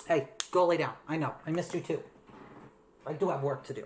Hey, go lay down. I know. I missed you too. I do have work to do.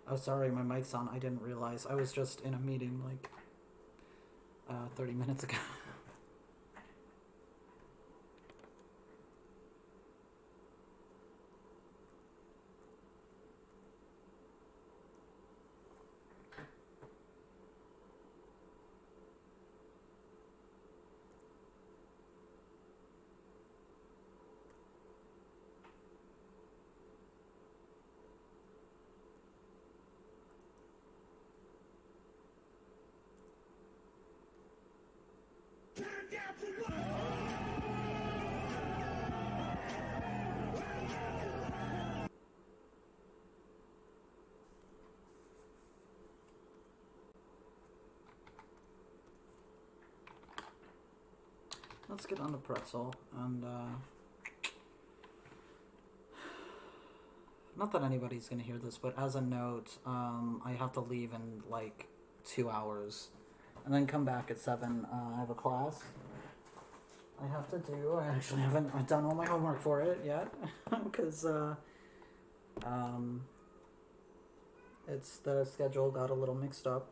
Oh, sorry, my mic's on. I didn't realize. I was just in a meeting like 30 minutes ago. Let's get on the pretzel and not that anybody's gonna hear this, but as a note, I have to leave in like 2 hours, and then come back at 7. I have a class I have to do. I actually haven't done all my homework for it yet, because it's the schedule got a little mixed up.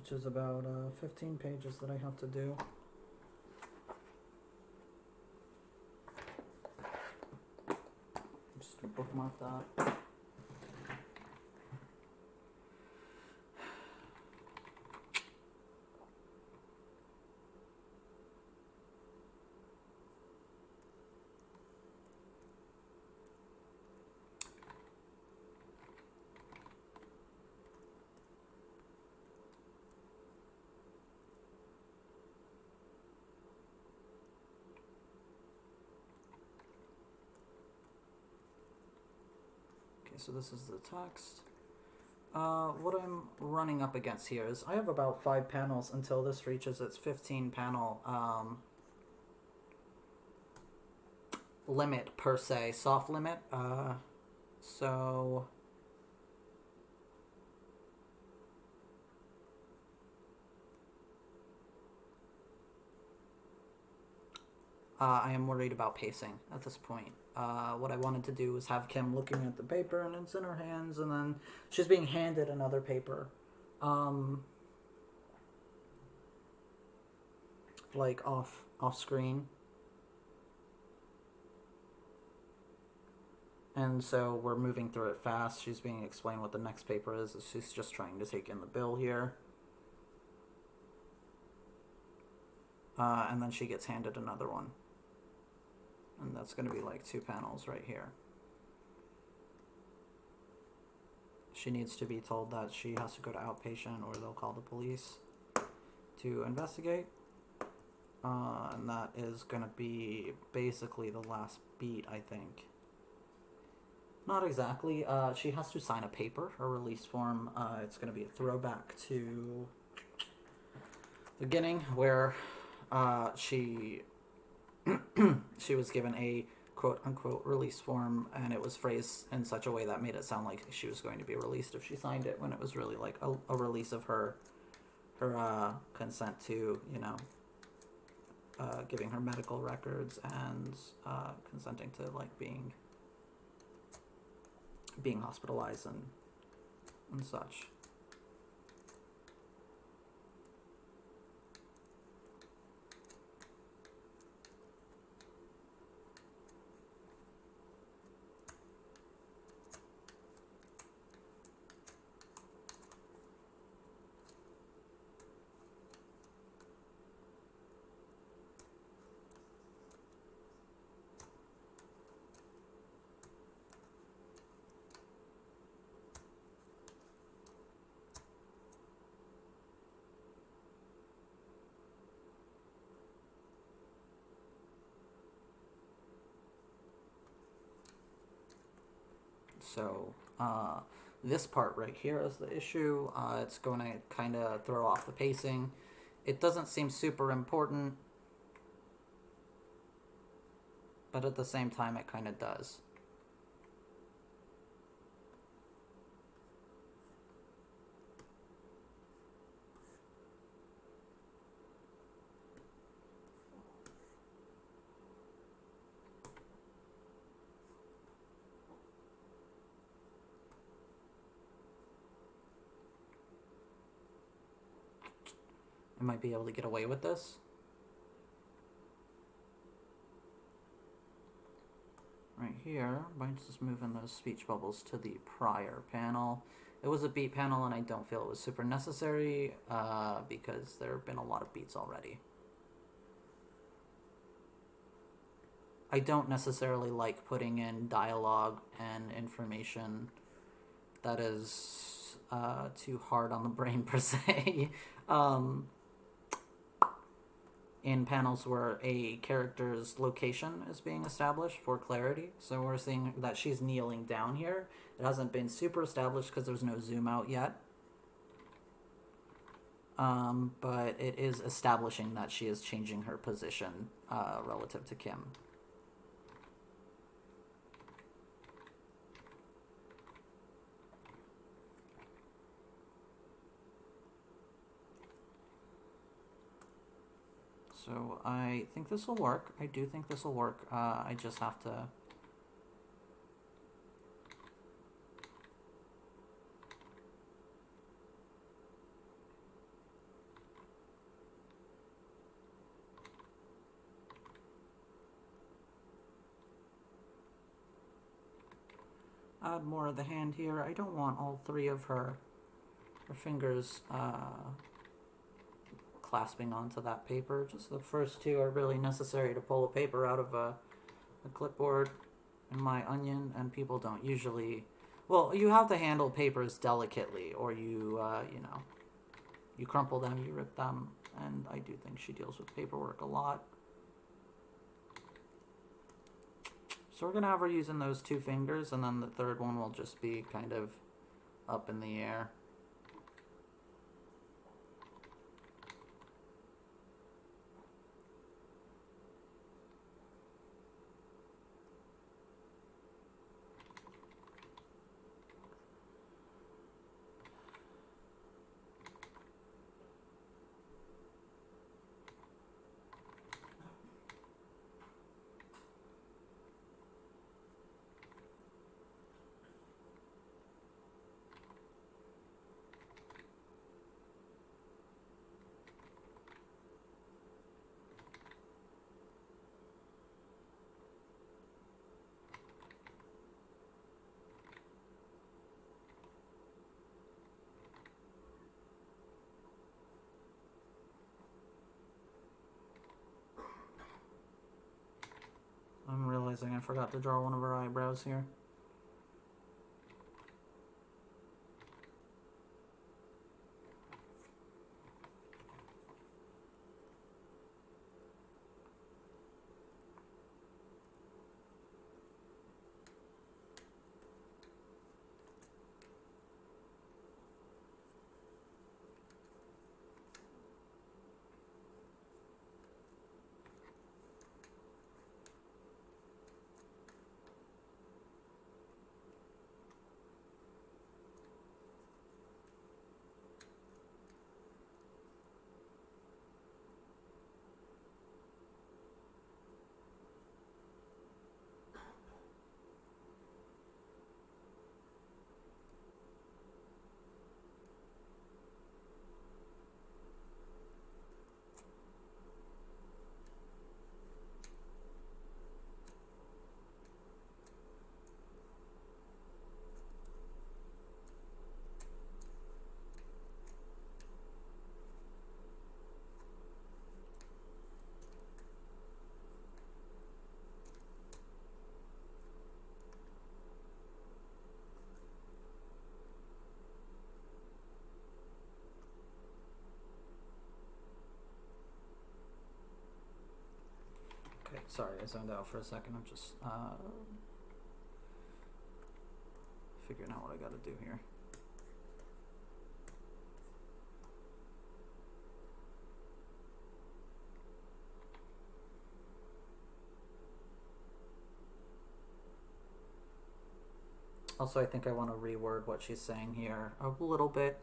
which is about 15 pages that I have to do. Just bookmark that. So this is the text. What I'm running up against here is I have about 5 panels until this reaches its 15 panel limit per se, soft limit. So I am worried about pacing at this point. What I wanted to do was have Kim looking at the paper and it's in her hands, and then she's being handed another paper. Like off screen. And so we're moving through it fast. She's being explained what the next paper is. She's just trying to take in the bill here. And then she gets handed another one. And that's going to be like 2 panels right here. She needs to be told that she has to go to outpatient or they'll call the police to investigate. And that is going to be basically the last beat, I think. Not exactly. She has to sign a paper, a release form. It's going to be a throwback to the beginning where she was given a quote-unquote release form, and it was phrased in such a way that made it sound like she was going to be released if she signed it, when it was really like a release of her consent to, you know, giving her medical records and consenting to like being hospitalized and such. So this part right here is the issue. It's going to kind of throw off the pacing. It doesn't seem super important, but at the same time it kind of does. I might be able to get away with this. Right here, might just move in those speech bubbles to the prior panel. It was a beat panel, and I don't feel it was super necessary because there have been a lot of beats already. I don't necessarily like putting in dialogue and information that is too hard on the brain per se. In panels where a character's location is being established for clarity. So we're seeing that she's kneeling down here. It hasn't been super established because there's no zoom out yet. But it is establishing that she is changing her position relative to Kim. So I think this will work. I do think this will work. I just have to... add more of the hand here. I don't want all three of her fingers clasping onto that paper. Just the first two are really necessary to pull a paper out of a clipboard in my Onion, and people don't usually. Well, you have to handle papers delicately, or you you crumple them, you rip them, and I do think she deals with paperwork a lot. So we're gonna have her using those two fingers, and then the third one will just be kind of up in the air. I'm realizing I forgot to draw one of her eyebrows here. Okay, sorry, I zoned out for a second. I'm just figuring out what I gotta do here. Also, I think I want to reword what she's saying here a little bit.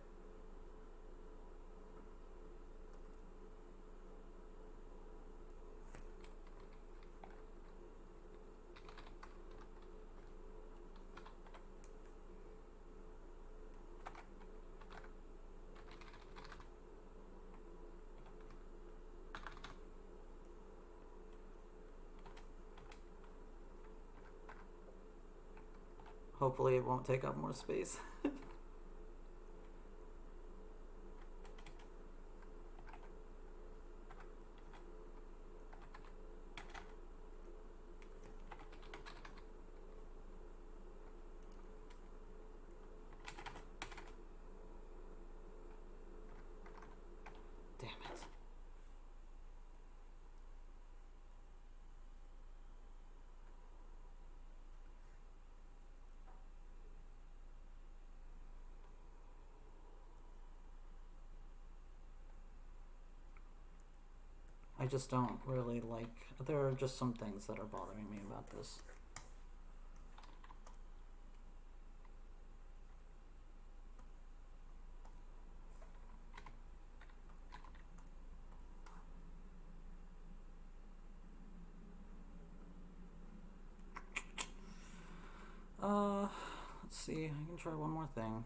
Hopefully it won't take up more space. Damn it. I just don't really like. There are just some things that are bothering me about this. Let's see. I can try one more thing.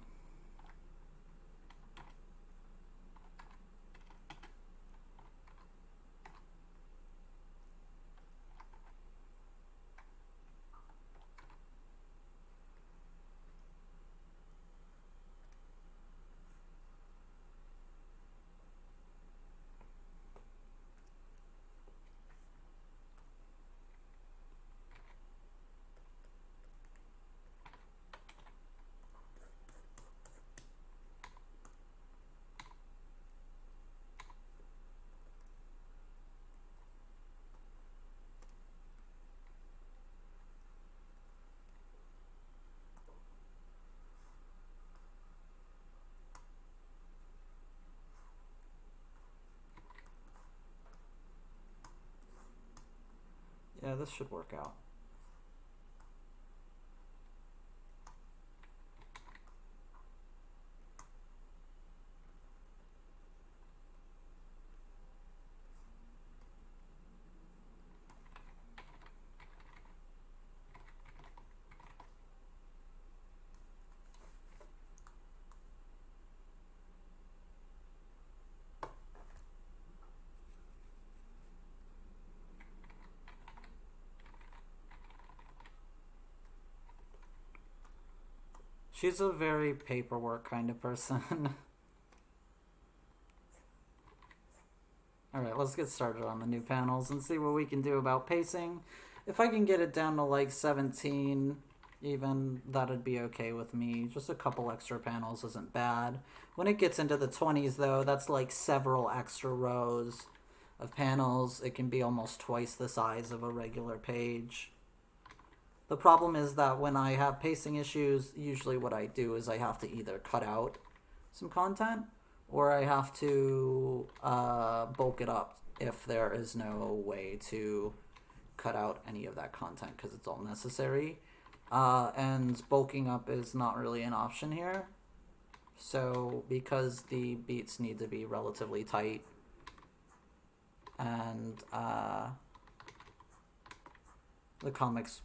this should work out. She's a very paperwork kind of person. Alright, let's get started on the new panels and see what we can do about pacing. If I can get it down to like 17, even, that'd be okay with me. Just a couple extra panels isn't bad. When it gets into the 20s, though, that's like several extra rows of panels. It can be almost twice the size of a regular page. The problem is that when I have pacing issues, usually what I do is I have to either cut out some content or I have to bulk it up if there is no way to cut out any of that content because it's all necessary. And bulking up is not really an option here. So because the beats need to be relatively tight and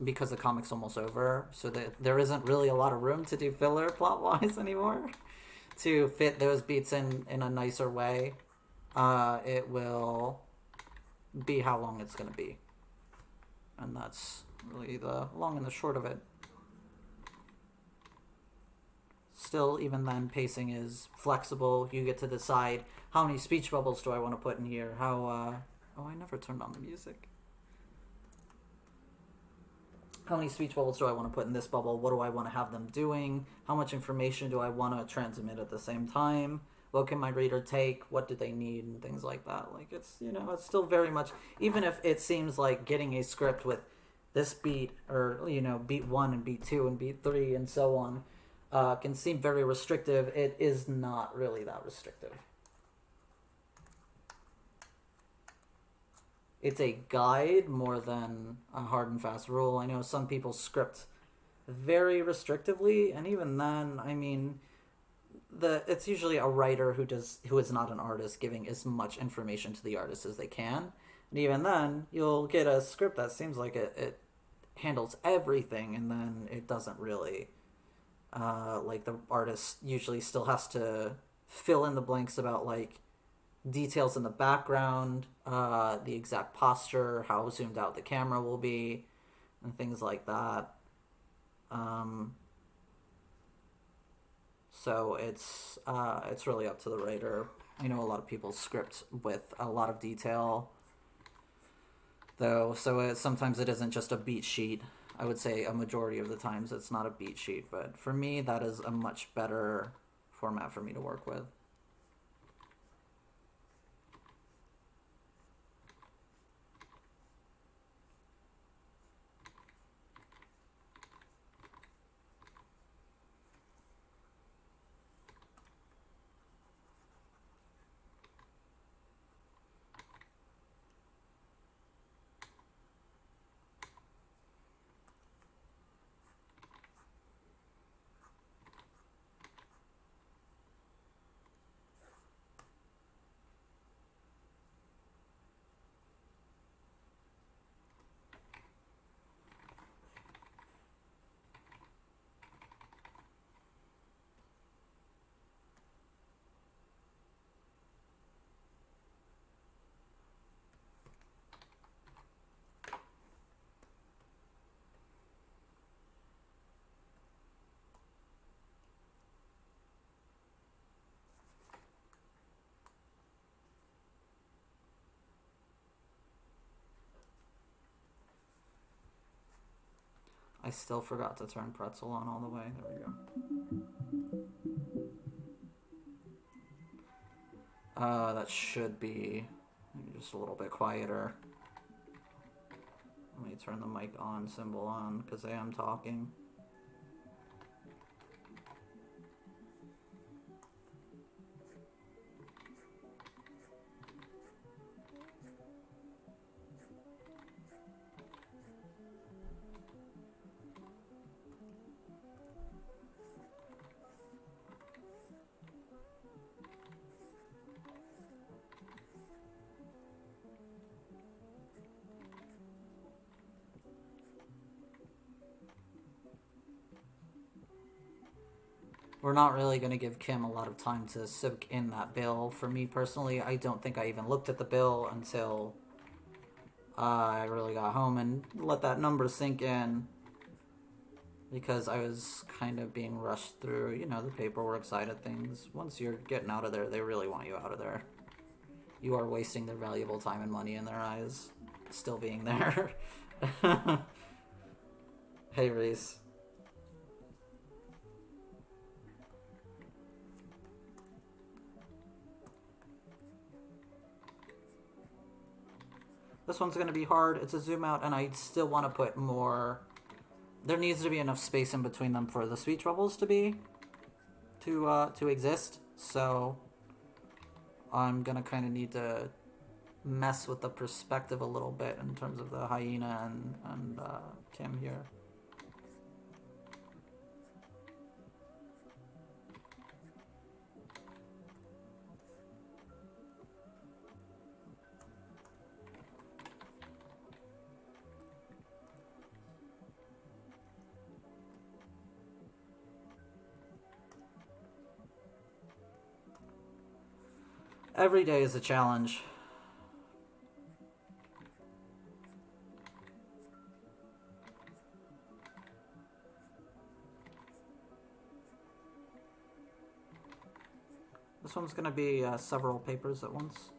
because the comic's almost over, so that there isn't really a lot of room to do filler plot-wise anymore to fit those beats in a nicer way. It will be how long it's going to be. And that's really the long and the short of it. Still, even then, pacing is flexible. You get to decide how many speech bubbles do I want to put in here. Oh, I never turned on the music. How many speech bubbles do I want to put in this bubble? What do I want to have them doing? How much information do I want to transmit at the same time? What can my reader take? What do they need? And things like that. Like, it's, you know, it's still very much, even if it seems like getting a script with this beat or, you know, beat 1 and beat 2 and beat 3 and so on can seem very restrictive. It is not really that restrictive. It's a guide more than a hard and fast rule. I know some people script very restrictively, and even then, I mean, it's usually a writer who is not an artist giving as much information to the artist as they can. And even then, you'll get a script that seems like it handles everything, and then it doesn't really. Like the artist usually still has to fill in the blanks about like details in the background, the exact posture, how zoomed out the camera will be, and things like that. So it's really up to the writer. I know a lot of people script with a lot of detail, though, so sometimes it isn't just a beat sheet. I would say a majority of the times it's not a beat sheet, but for me, that is a much better format for me to work with. I still forgot to turn pretzel on all the way. There we go. That should be just a little bit quieter. Let me turn the mic on symbol on because I am talking. we're not really going to give Kim a lot of time to soak in that bill. For me personally, I don't think I even looked at the bill until I really got home and let that number sink in, because I was kind of being rushed through, you know, the paperwork side of things. Once you're getting out of there, they really want you out of there. You are wasting their valuable time and money in their eyes, still being there. Hey, Reese. This one's going to be hard. It's a zoom out, and I still want to put more... There needs to be enough space in between them for the speech bubbles to exist. So I'm going to kind of need to mess with the perspective a little bit in terms of the hyena and Kim here. Every day is a challenge. This one's going to be several papers at once,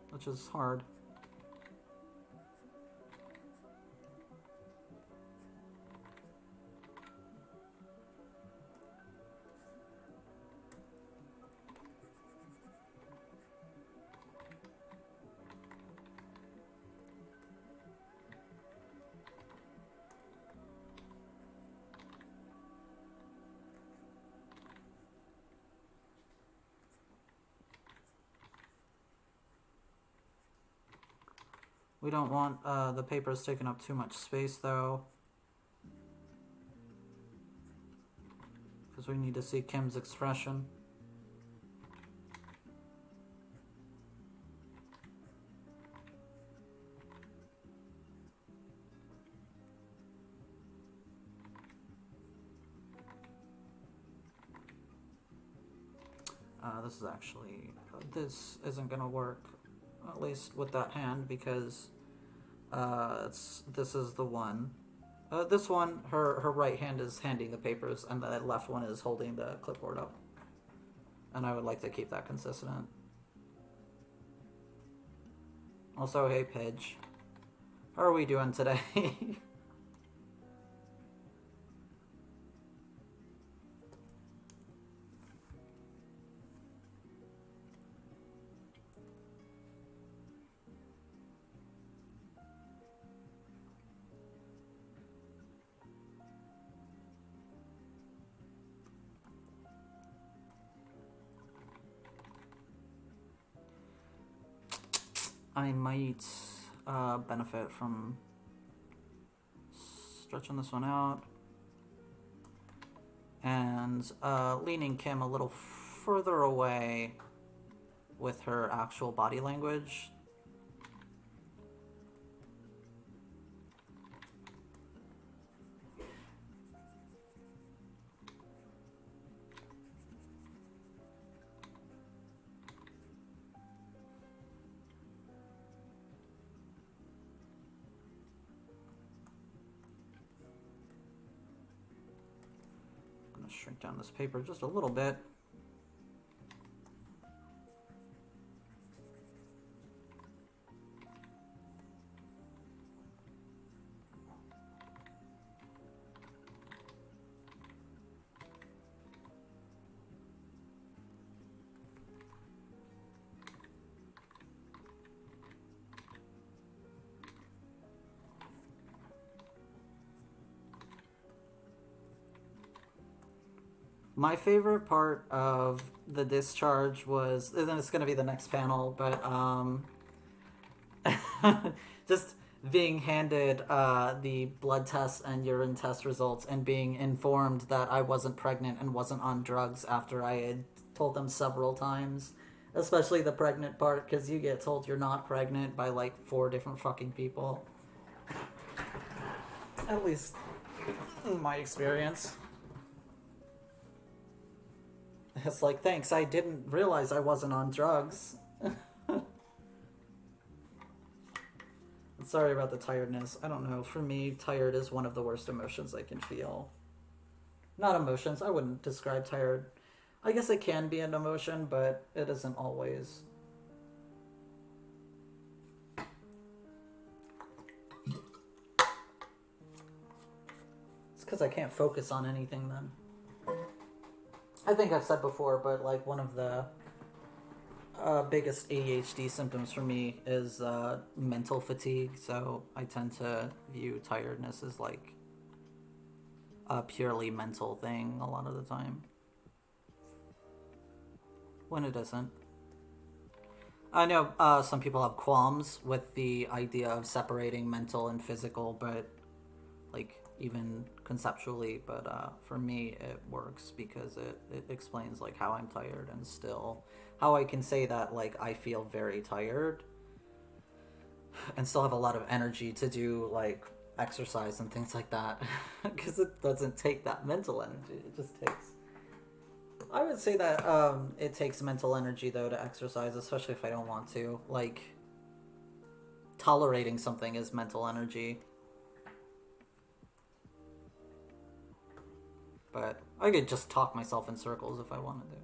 which is hard. We don't want the papers taking up too much space, though, because we need to see Kim's expression. This isn't gonna work, at least with that hand, because this is the one. This one, her right hand is handing the papers, and the left one is holding the clipboard up. And I would like to keep that consistent. Also, hey Pidge, how are we doing today? I might benefit from stretching this one out and leaning Kim a little further away with her actual body language. Shrink down this paper just a little bit. My favorite part of the discharge was, and then it's going to be the next panel, but just being handed the blood test and urine test results and being informed that I wasn't pregnant and wasn't on drugs after I had told them several times. Especially the pregnant part, because you get told you're not pregnant by like 4 different fucking people. At least In my experience. It's like, thanks, I didn't realize I wasn't on drugs. Sorry about the tiredness. I don't know. For me, tired is one of the worst emotions I can feel. Not emotions. I wouldn't describe tired. I guess it can be an emotion, but it isn't always. It's because I can't focus on anything then. I think I've said before, but like one of the biggest ADHD symptoms for me is mental fatigue. So I tend to view tiredness as like a purely mental thing a lot of the time. When it isn't. I know some people have qualms with the idea of separating mental and physical, but like even conceptually, but for me it works because it explains like how I'm tired and still how I can say that like I feel very tired and still have a lot of energy to do like exercise and things like that because it doesn't take that mental energy. It just takes, I would say that it takes mental energy though to exercise, especially if I don't want to. Like tolerating something is mental energy. But I could just talk myself in circles if I wanted to.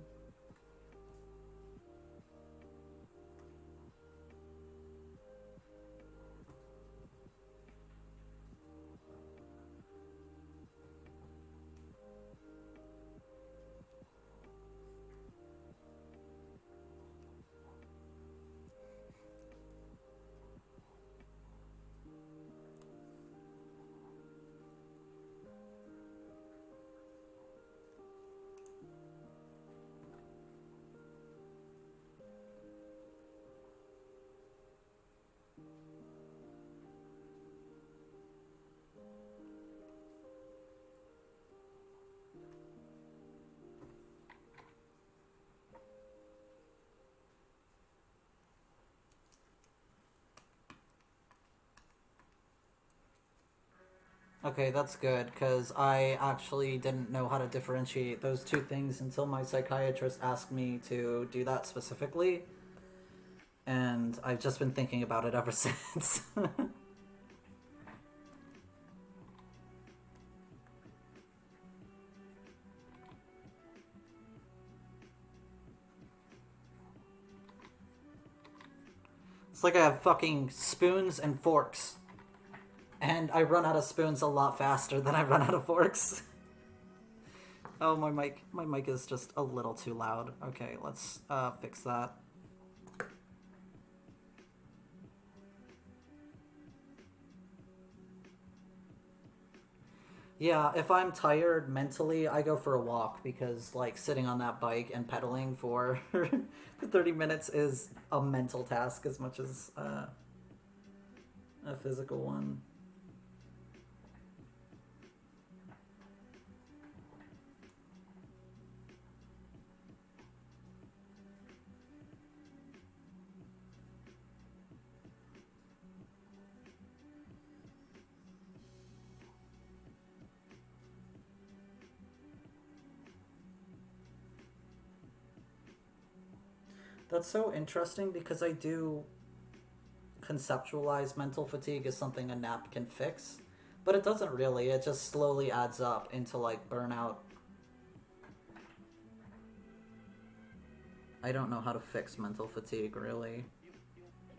Okay, that's good, because I actually didn't know how to differentiate those two things until my psychiatrist asked me to do that specifically. And I've just been thinking about it ever since. It's like I have fucking spoons and forks. And I run out of spoons a lot faster than I run out of forks. Oh, my mic is just a little too loud. Okay, let's fix that. Yeah, if I'm tired mentally, I go for a walk because like sitting on that bike and pedaling for 30 minutes is a mental task as much as a physical one. That's so interesting because I do conceptualize mental fatigue as something a nap can fix, but it doesn't really. It just slowly adds up into like burnout. I don't know how to fix mental fatigue really.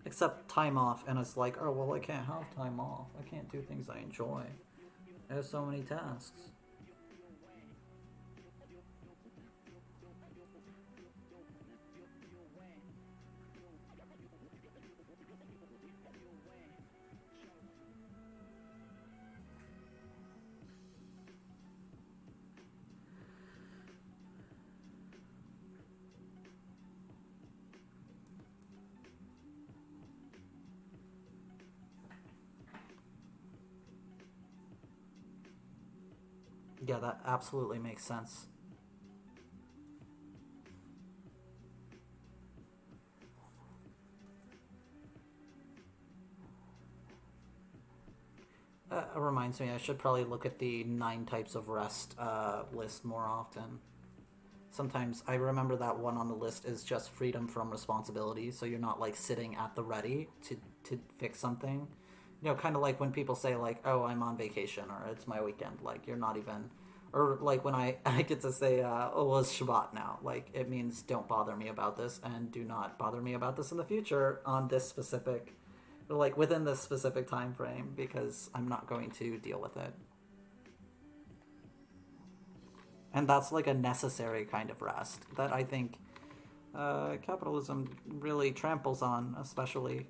Except time off, and it's like, oh, well, I can't have time off. I can't do things I enjoy. I have so many tasks. Yeah, that absolutely makes sense. reminds me, I should probably look at the 9 types of rest list more often. Sometimes I remember that one on the list is just freedom from responsibility, so you're not like sitting at the ready to fix something. You know, kind of like when people say like, "Oh, I'm on vacation" or "It's my weekend." Like you're not even, or like when I I get to say, "Oh, well, it's Shabbat now." Like it means don't bother me about this, and do not bother me about this in the future on this specific, like within this specific time frame, because I'm not going to deal with it. And that's like a necessary kind of rest that I think capitalism really tramples on, especially.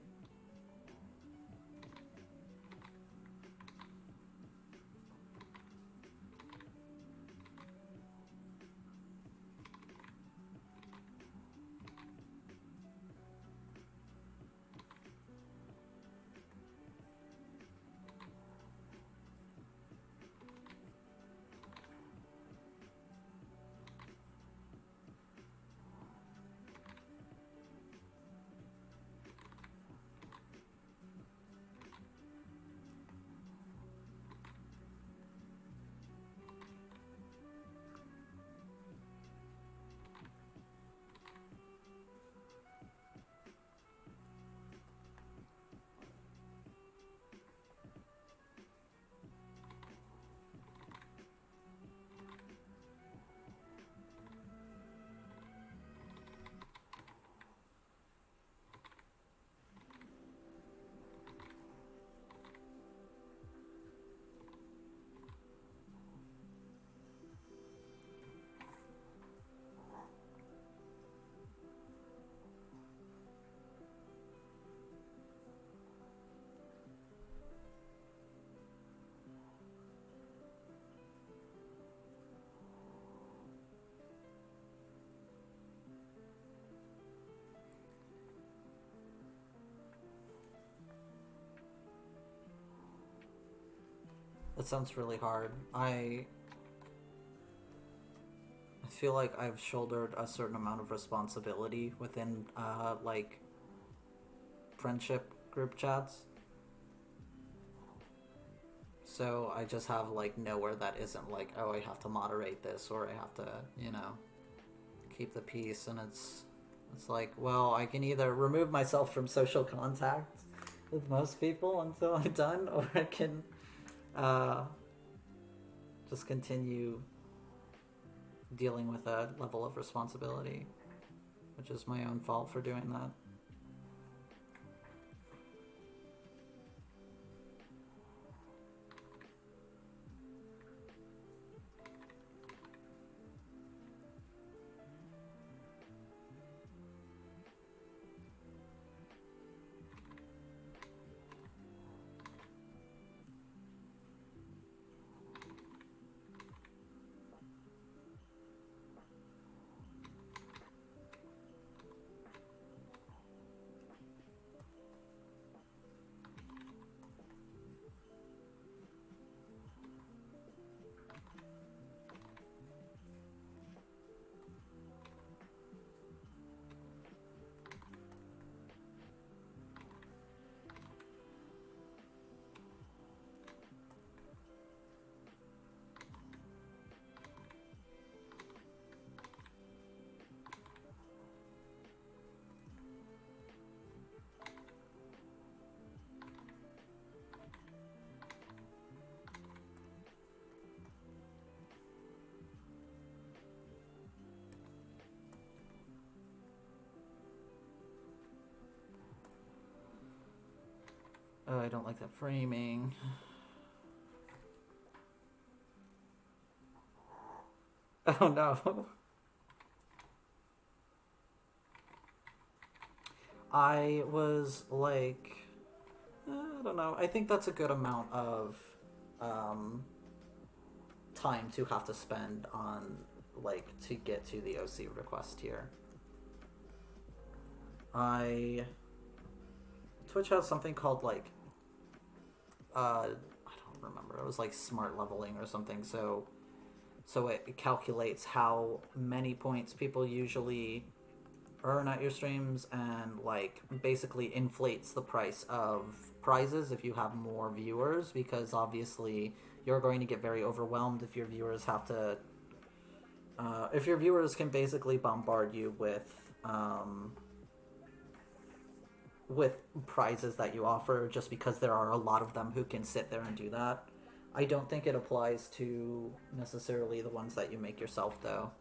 It sounds really hard. I feel like I've shouldered a certain amount of responsibility within like friendship group chats. So I just have like nowhere that isn't like, oh, I have to moderate this or I have to, you know, keep the peace. And it's like, well, I can either remove myself from social contact with most people until I'm done, or I can uh, just continue dealing with a level of responsibility, which is my own fault for doing that. Oh, I don't like that framing. Oh no. I was like, I don't know. I think that's a good amount of um, time to have to spend on like to get to the OC request here. I Twitch has something called like I don't remember. It was like smart leveling or something. So it calculates how many points people usually earn at your streams and like basically inflates the price of prizes if you have more viewers, because obviously you're going to get very overwhelmed if your viewers have to if your viewers can basically bombard you with prizes that you offer just because there are a lot of them who can sit there and do that. I don't think it applies to necessarily the ones that you make yourself though.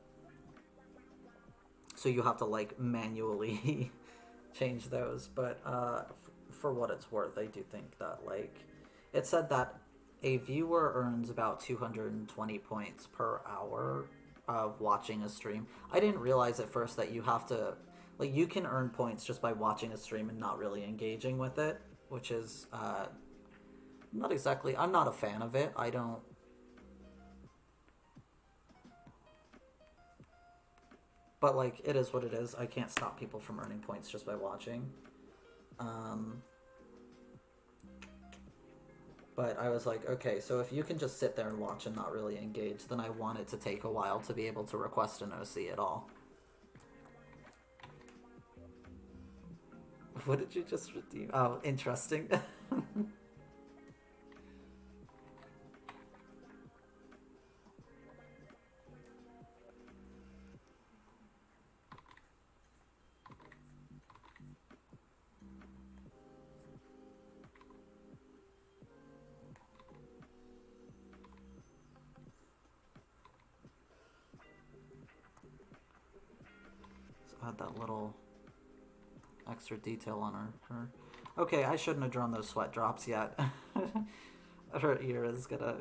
So you have to like manually change those. But for what it's worth, I do think that like it said that a viewer earns about 220 points per hour of watching a stream. I didn't realize at first that you have to like you can earn points just by watching a stream and not really engaging with it, which is not exactly. I'm not a fan of it. I don't. But like it is what it is. I can't stop people from earning points just by watching. Um, but I was like, okay, so if you can just sit there and watch and not really engage, then I want it to take a while to be able to request an OC at all. What did you just redeem? Oh, interesting. So add that little extra detail on her. Okay, I shouldn't have drawn those sweat drops yet. Her ear is gonna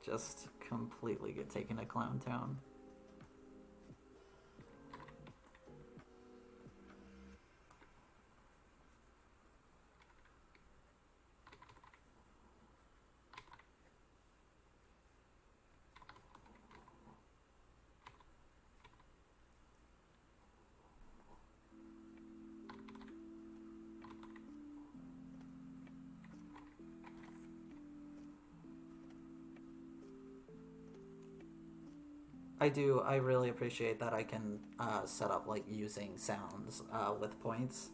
just completely get taken to Clown Town. I do. I really appreciate that I can set up like using sounds with points.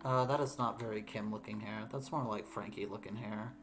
That is not very Kim looking hair. That's more like Frankie looking hair.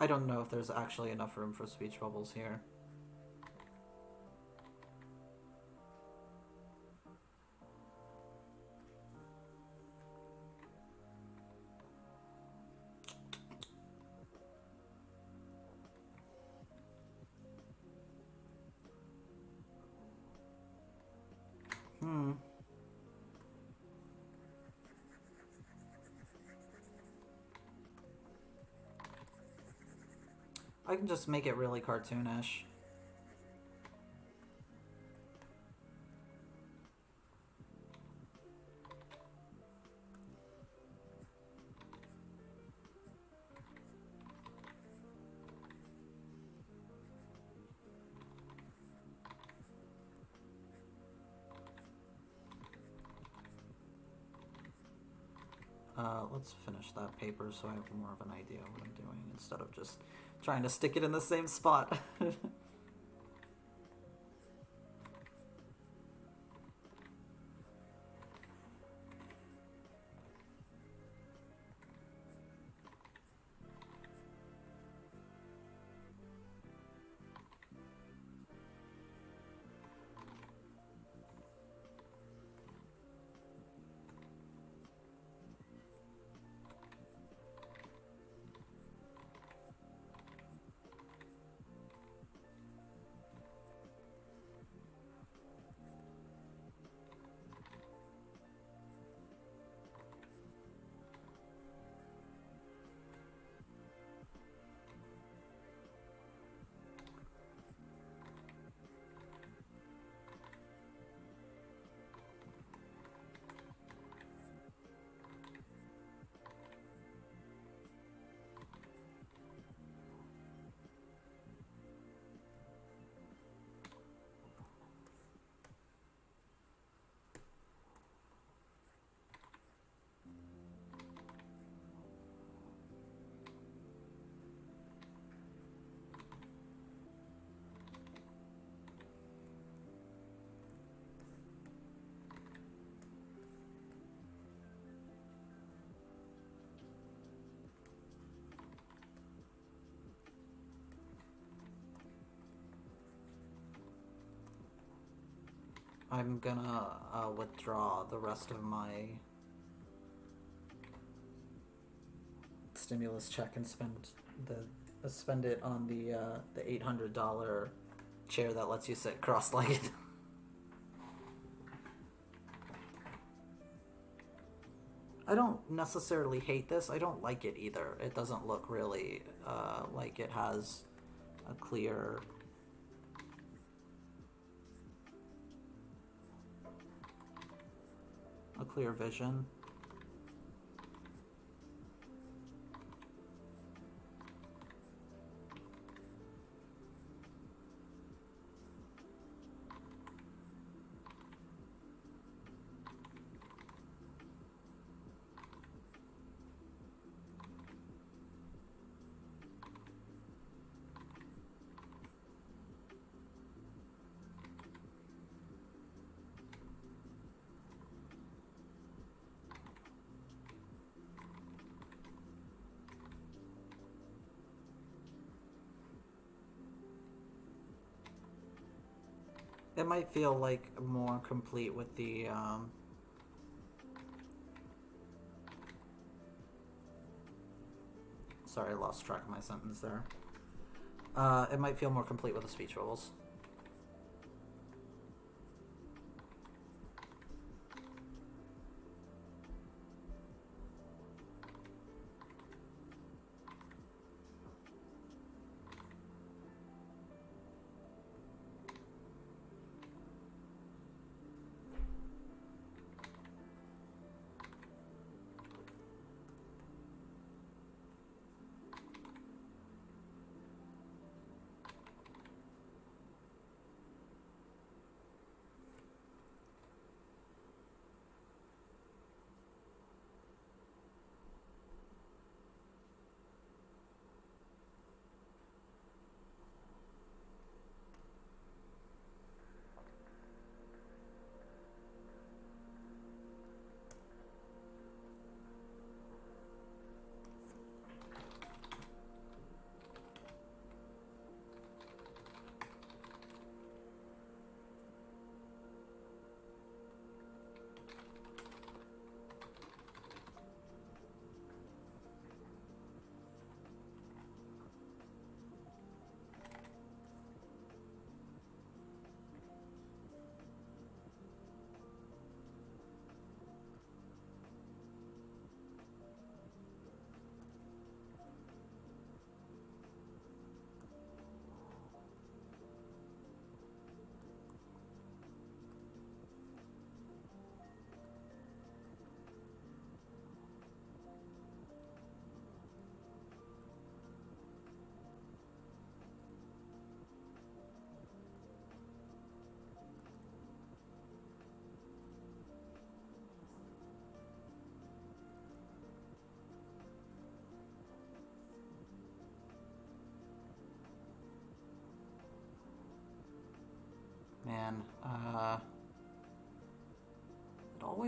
I don't know if there's actually enough room for speech bubbles here. I can just make it really cartoonish. Let's finish that paper so I have more of an idea of what I'm doing instead of just trying to stick it in the same spot. I'm gonna withdraw the rest of my stimulus check and spend it on the $800 chair that lets you sit cross-legged. I don't necessarily hate this. I don't like it either. It doesn't look really like it has a clear vision. It might feel like more complete with the sorry, I lost track of my sentence there. It might feel more complete with the speech bubbles.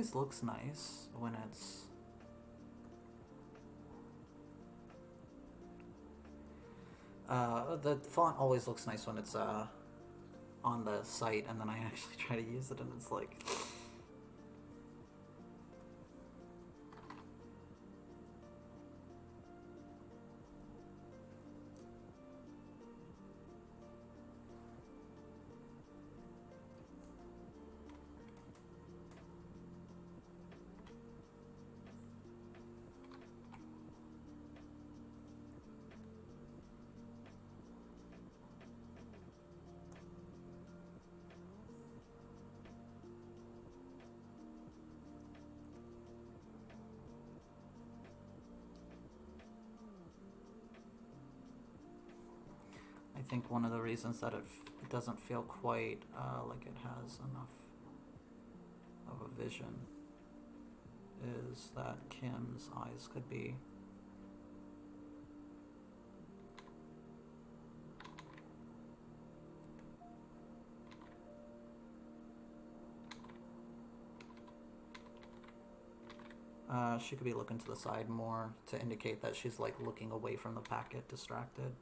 always looks nice when it's... the font always looks nice when it's on the site, and then I actually try to use it and it's like... I think one of the reasons that it doesn't feel quite like it has enough of a vision is that Kim's eyes could be she could be looking to the side more to indicate that she's like looking away from the packet, distracted.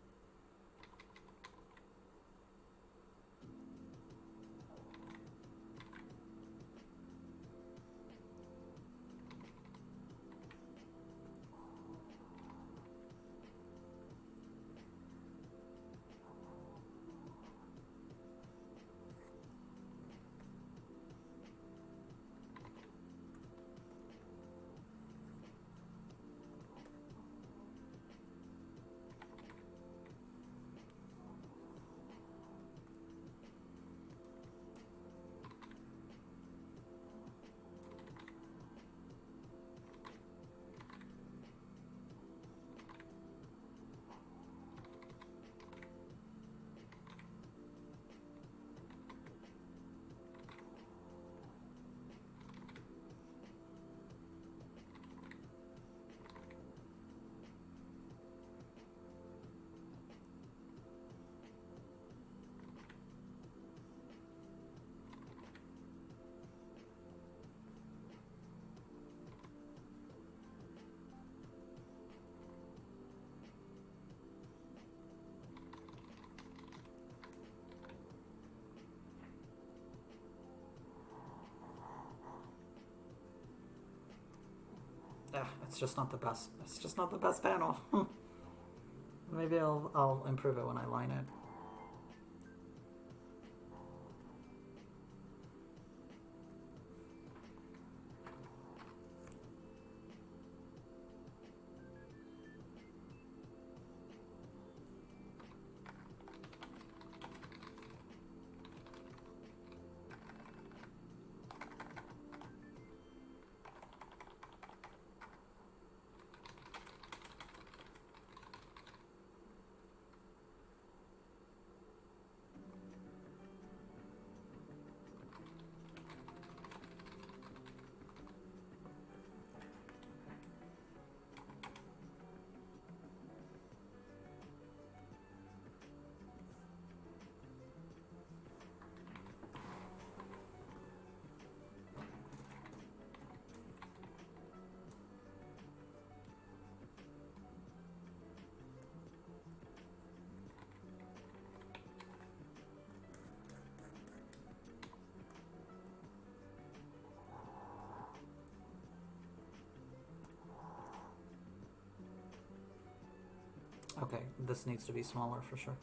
It's just not the best. It's just not the best panel. Maybe I'll improve it when I line it. Okay, this needs to be smaller for sure.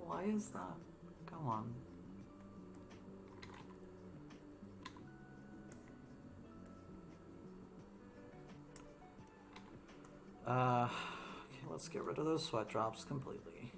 Why is that? Come on. Okay, let's get rid of those sweat drops completely.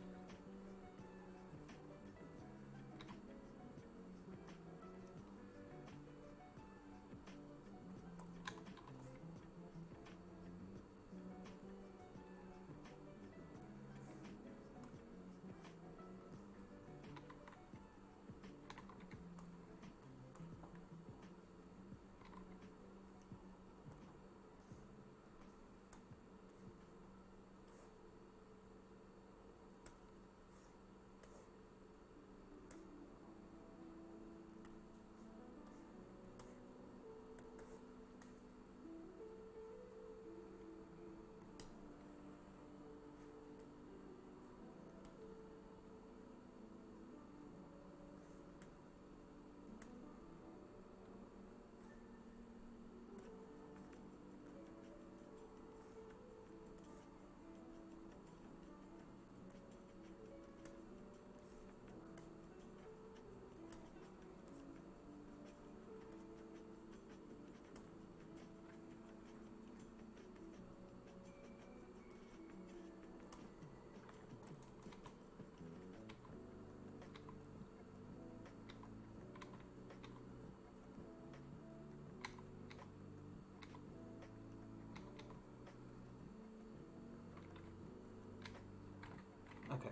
Okay.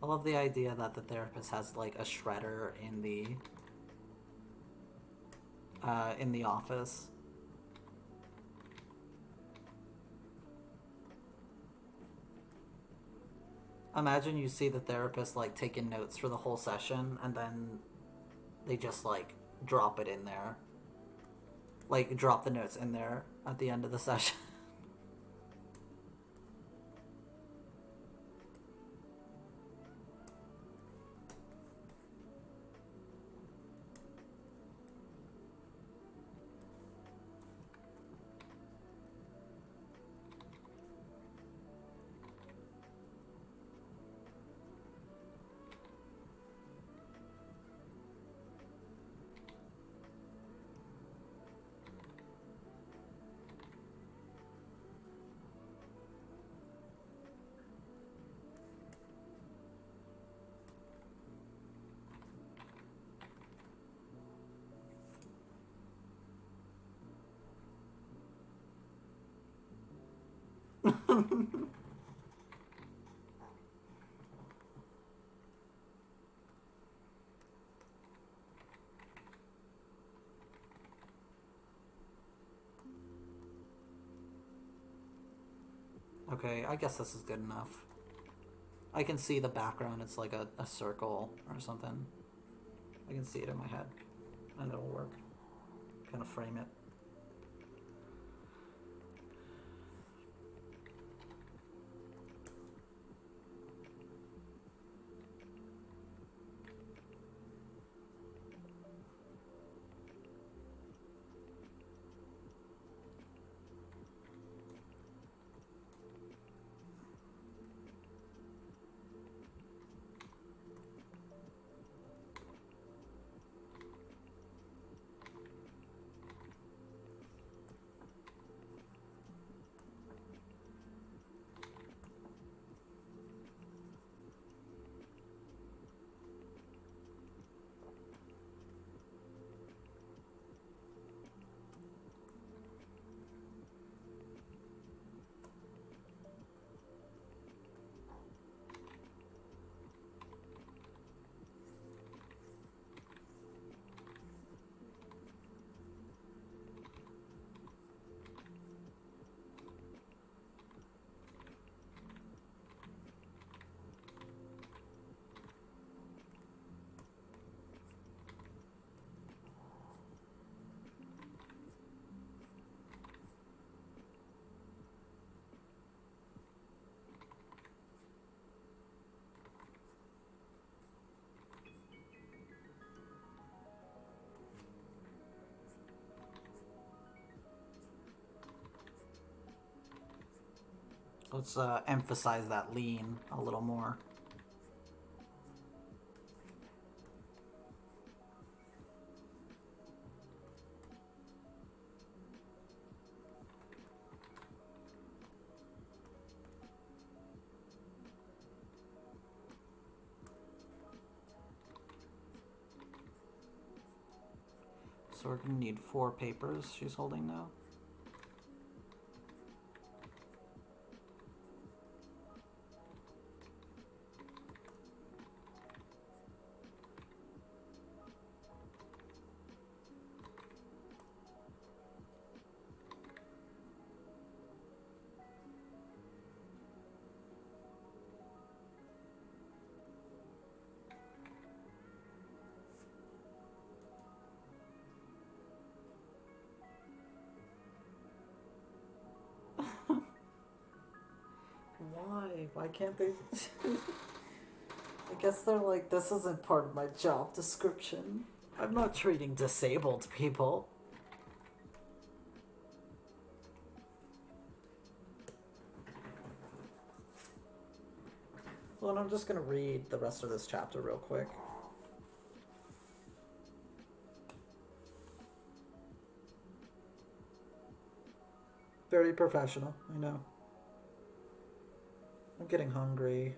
I love the idea that the therapist has like a shredder in the office. Imagine you see the therapist like taking notes for the whole session and then they just like drop it in there. Like drop the notes in there at the end of the session. Okay, I guess this is good enough. I can see the background, it's like a circle or something. I can see it in my head. And it'll work. Kind of frame it. Let's emphasize that lean a little more. So we're going to need 4 papers she's holding now. Why? Why can't they? I guess they're like, this isn't part of my job description. I'm not treating disabled people. Well, and I'm just gonna read the rest of this chapter real quick. Very professional, I know. I'm getting hungry.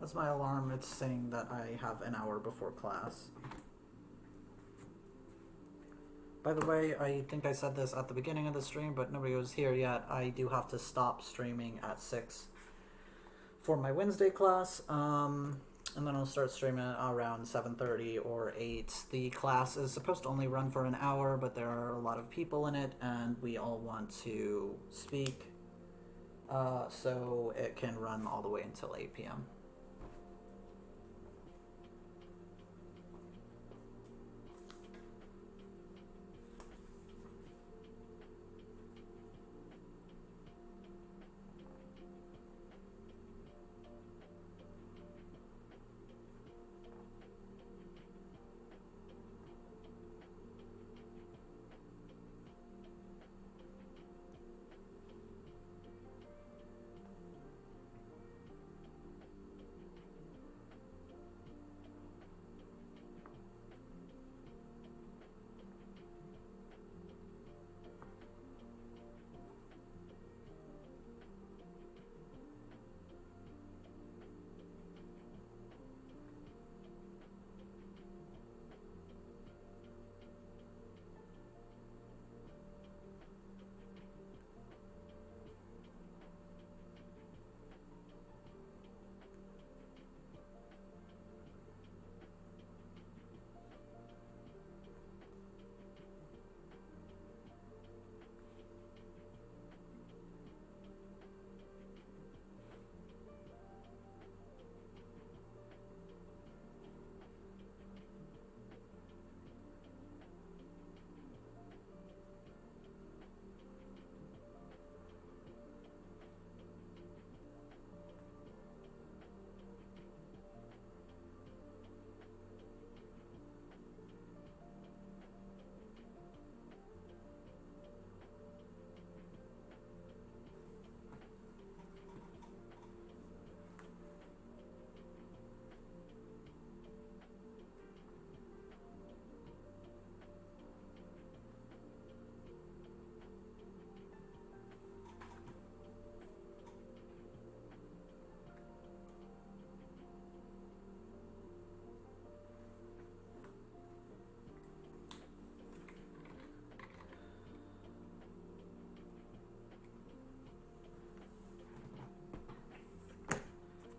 That's my alarm. It's saying that I have an hour before class. By the way, I think I said this at the beginning of the stream, but nobody was here yet. I do have to stop streaming at 6 for my Wednesday class. And then I'll start streaming around 7:30 or 8. The class is supposed to only run for an hour, but there are a lot of people in it, and we all want to speak. So it can run all the way until 8 p.m.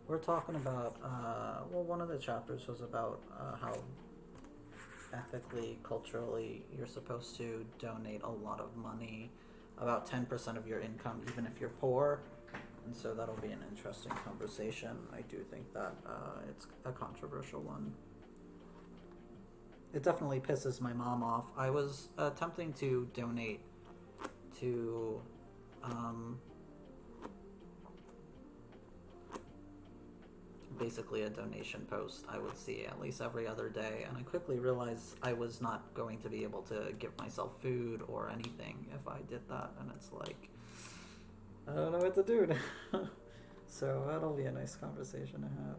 we're talking about, well, one of the chapters was about how ethically, culturally, you're supposed to donate a lot of money, about 10% of your income, even if you're poor. And so that'll be an interesting conversation. I do think that it's a controversial one. It definitely pisses my mom off. I was attempting to donate to basically a donation post I would see at least every other day, and I quickly realized I was not going to be able to give myself food or anything if I did that, and it's like, I don't know what to do now. So that'll be a nice conversation to have.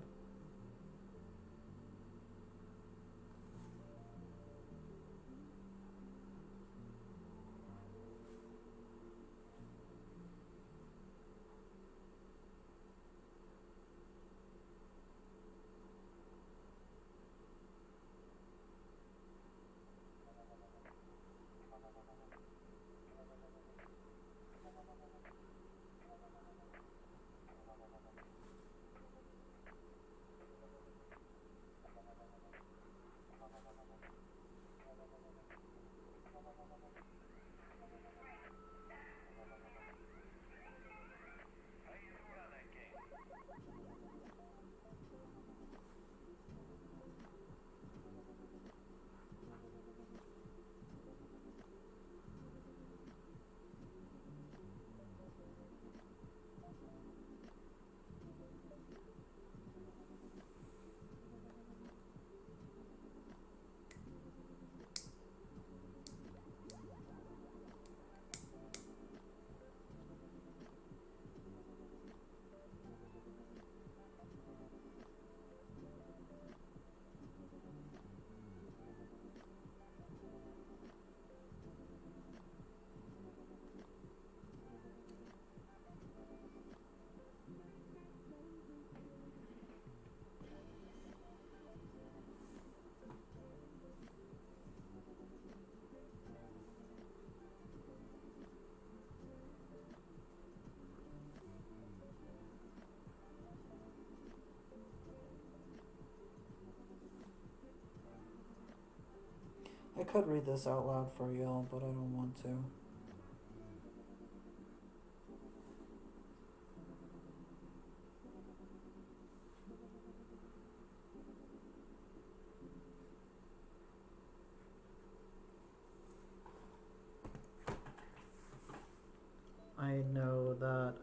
I could read this out loud for y'all, but I don't want to. I know that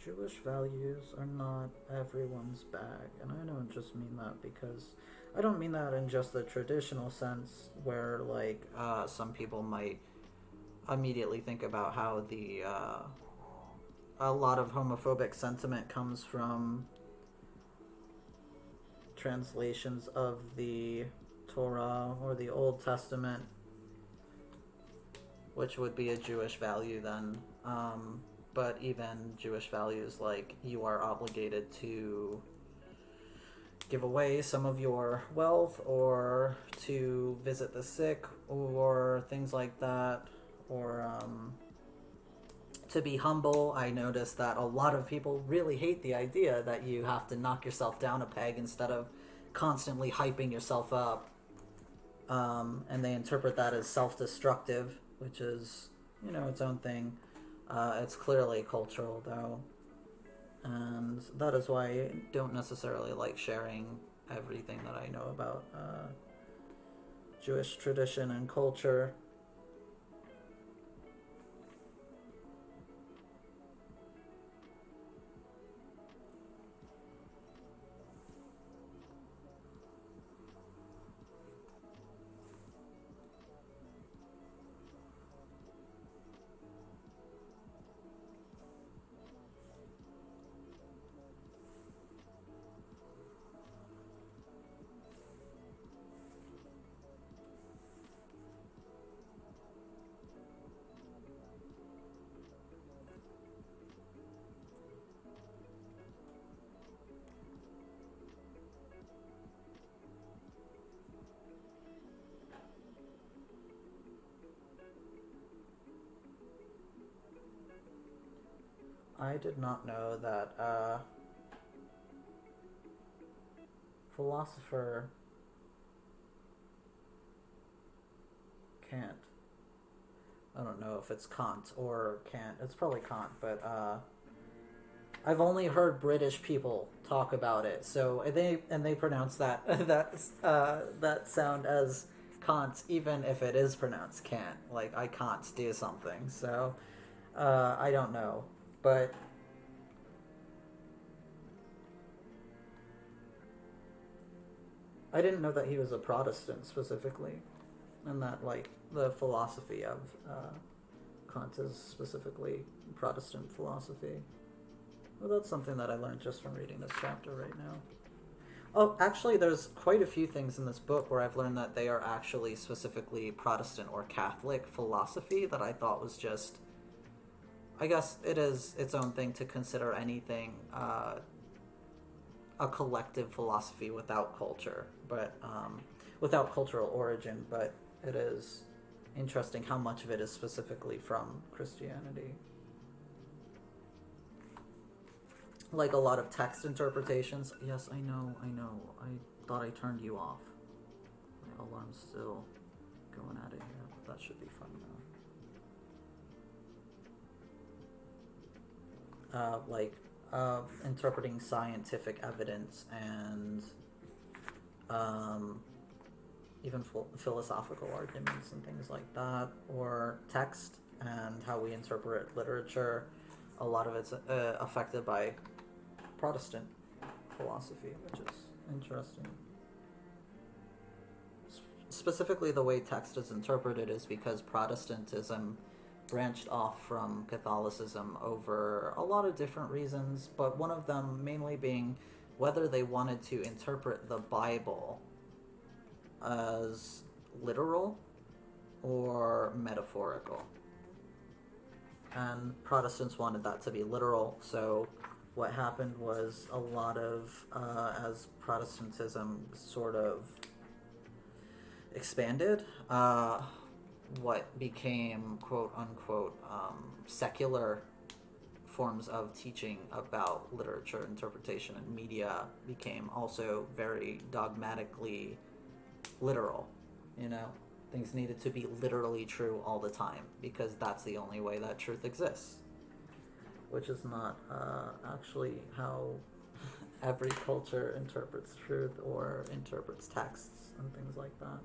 Jewish values are not everyone's bag, and I don't just mean that because I don't mean that in just the traditional sense where like some people might immediately think about how the a lot of homophobic sentiment comes from translations of the Torah or the Old Testament, which would be a Jewish value then. But even Jewish values like you are obligated to give away some of your wealth or to visit the sick or things like that, or to be humble. I noticed that a lot of people really hate the idea that you have to knock yourself down a peg instead of constantly hyping yourself up. And they interpret that as self-destructive, which is, its own thing. It's clearly cultural, though, and that is why I don't necessarily like sharing everything that I know about Jewish tradition and culture. I did not know that philosopher Kant. I don't know if it's Kant or Kant. It's probably Kant, but I've only heard British people talk about it. So they pronounce that that sound as Kant, even if it is pronounced Kant. Like I can't do something. So I don't know, but I didn't know that he was a Protestant specifically, and that like the philosophy of Kant is specifically Protestant philosophy. Well, that's something that I learned just from reading this chapter right now. Oh, actually, there's quite a few things in this book where I've learned that they are actually specifically Protestant or Catholic philosophy that I thought was just. I guess it is its own thing to consider anything a collective philosophy without culture, but without cultural origin. But it is interesting how much of it is specifically from Christianity. Like a lot of text interpretations. Yes, I know. I thought I turned you off. My alarm's still going at it here. That should be fun now. Interpreting scientific evidence and even philosophical arguments and things like that, or text and how we interpret literature. A lot of it's affected by Protestant philosophy, which is interesting. Specifically, the way text is interpreted is because Protestantism branched off from Catholicism over a lot of different reasons, but one of them mainly being whether they wanted to interpret the Bible as literal or metaphorical. And Protestants wanted that to be literal, so what happened was a lot of, as Protestantism sort of expanded, what became quote unquote secular forms of teaching about literature, interpretation, and media became also very dogmatically literal. You know, things needed to be literally true all the time because that's the only way that truth exists, which is not actually how every culture interprets truth or interprets texts and things like that.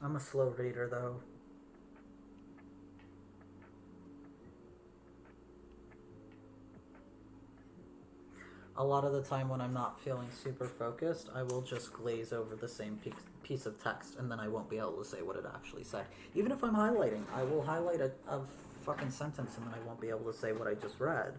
I'm a slow reader though. A lot of the time when I'm not feeling super focused, I will just glaze over the same piece of text and then I won't be able to say what it actually said. Even if I'm highlighting, I will highlight a fucking sentence and then I won't be able to say what I just read.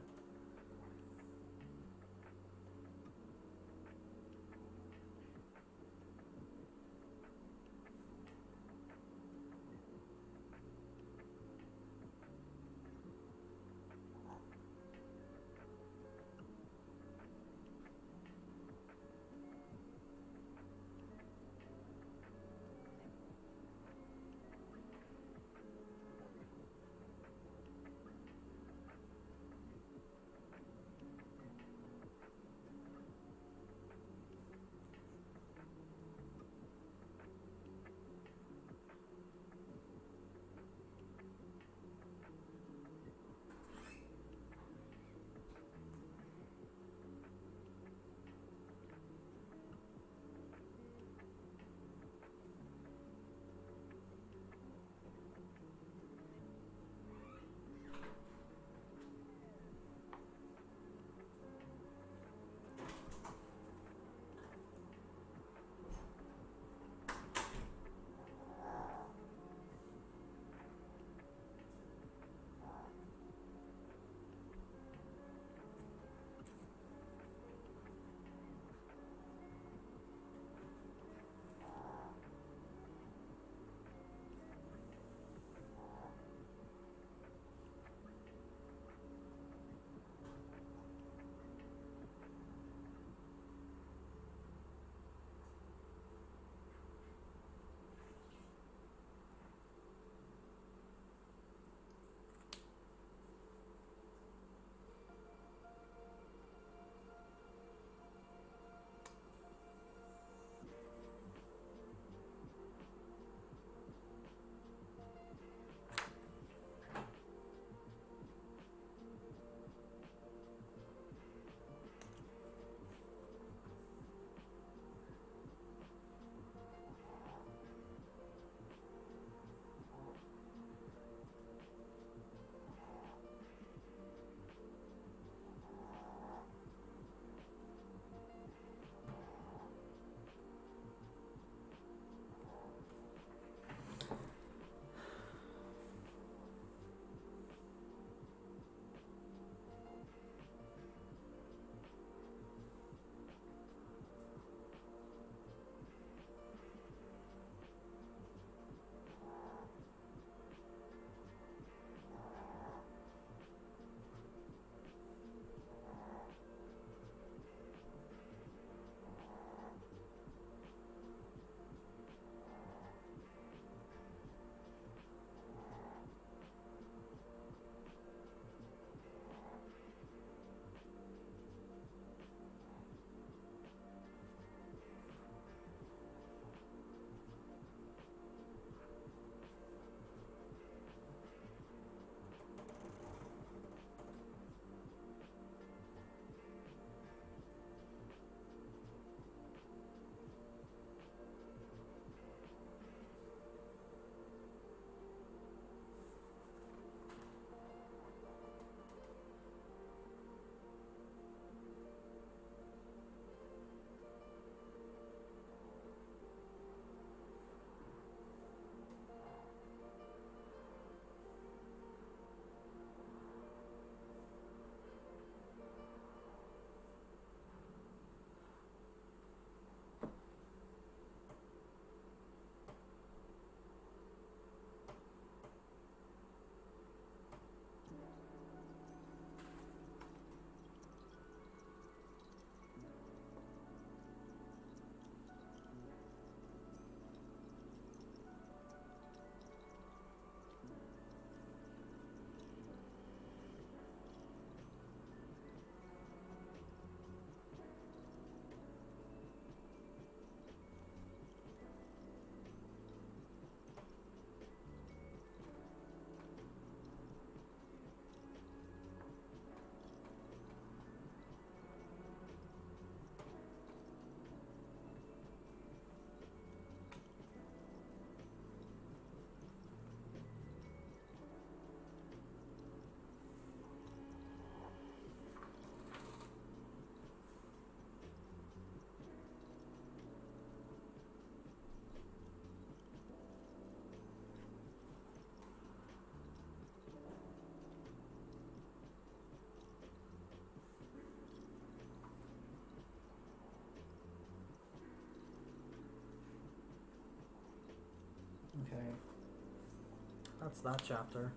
that's that chapter.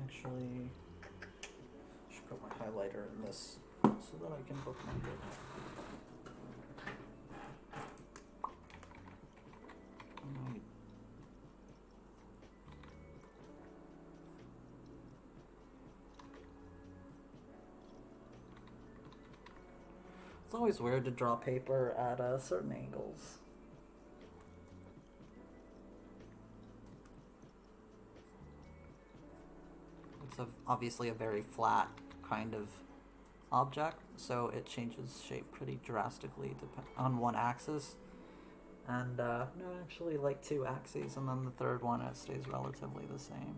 Actually, I should put my highlighter in this so that I can bookmark it. Right. It's always weird to draw paper at certain angles. It's obviously a very flat kind of object, so it changes shape pretty drastically on one axis. And no, actually like two axes, and then the third one it stays relatively the same.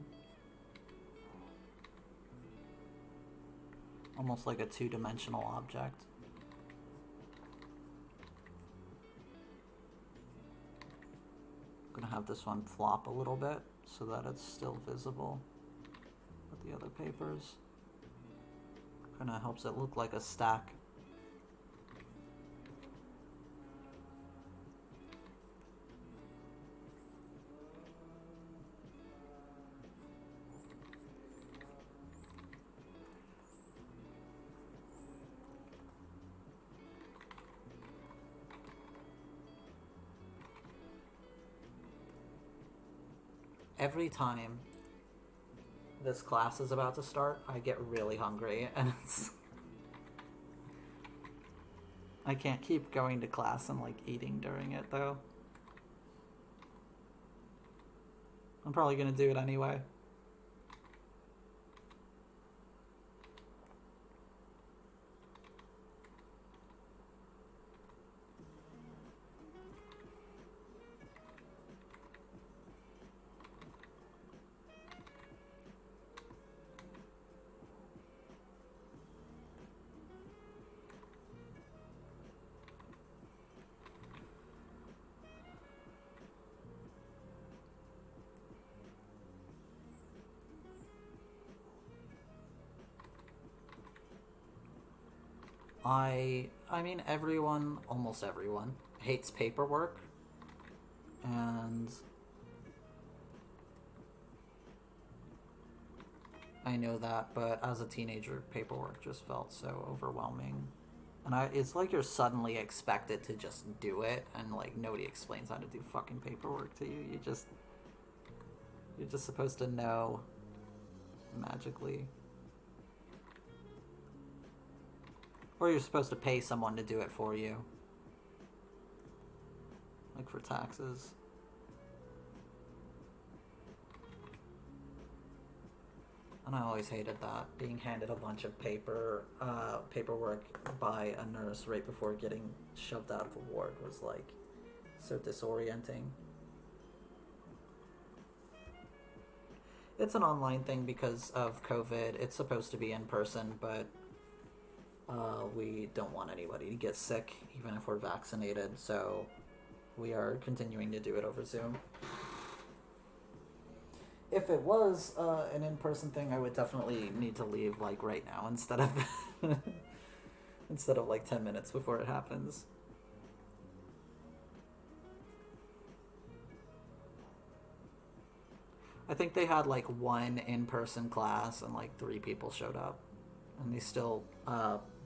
Almost like a two-dimensional object. I'm gonna have this one flop a little bit so that it's still visible with the other papers. Kinda helps it look like a stack. Every time this class is about to start, I get really hungry, and I can't keep going to class and like eating during it though. I'm probably gonna do it anyway. I mean everyone, almost everyone, hates paperwork, and I know that, but as a teenager, paperwork just felt so overwhelming. And it's like you're suddenly expected to just do it, and like nobody explains how to do fucking paperwork to you. You're just supposed to know magically. Or you're supposed to pay someone to do it for you. Like for taxes. And I always hated that, being handed a bunch of paperwork by a nurse right before getting shoved out of a ward was like so disorienting. It's an online thing because of COVID. It's supposed to be in person, but we don't want anybody to get sick, even if we're vaccinated, so we are continuing to do it over Zoom. If it was an in-person thing, I would definitely need to leave like right now instead of instead of like 10 minutes before it happens. I think they had like one in-person class and like 3 people showed up, and they still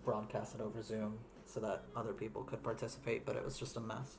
broadcast it over Zoom so that other people could participate, but it was just a mess.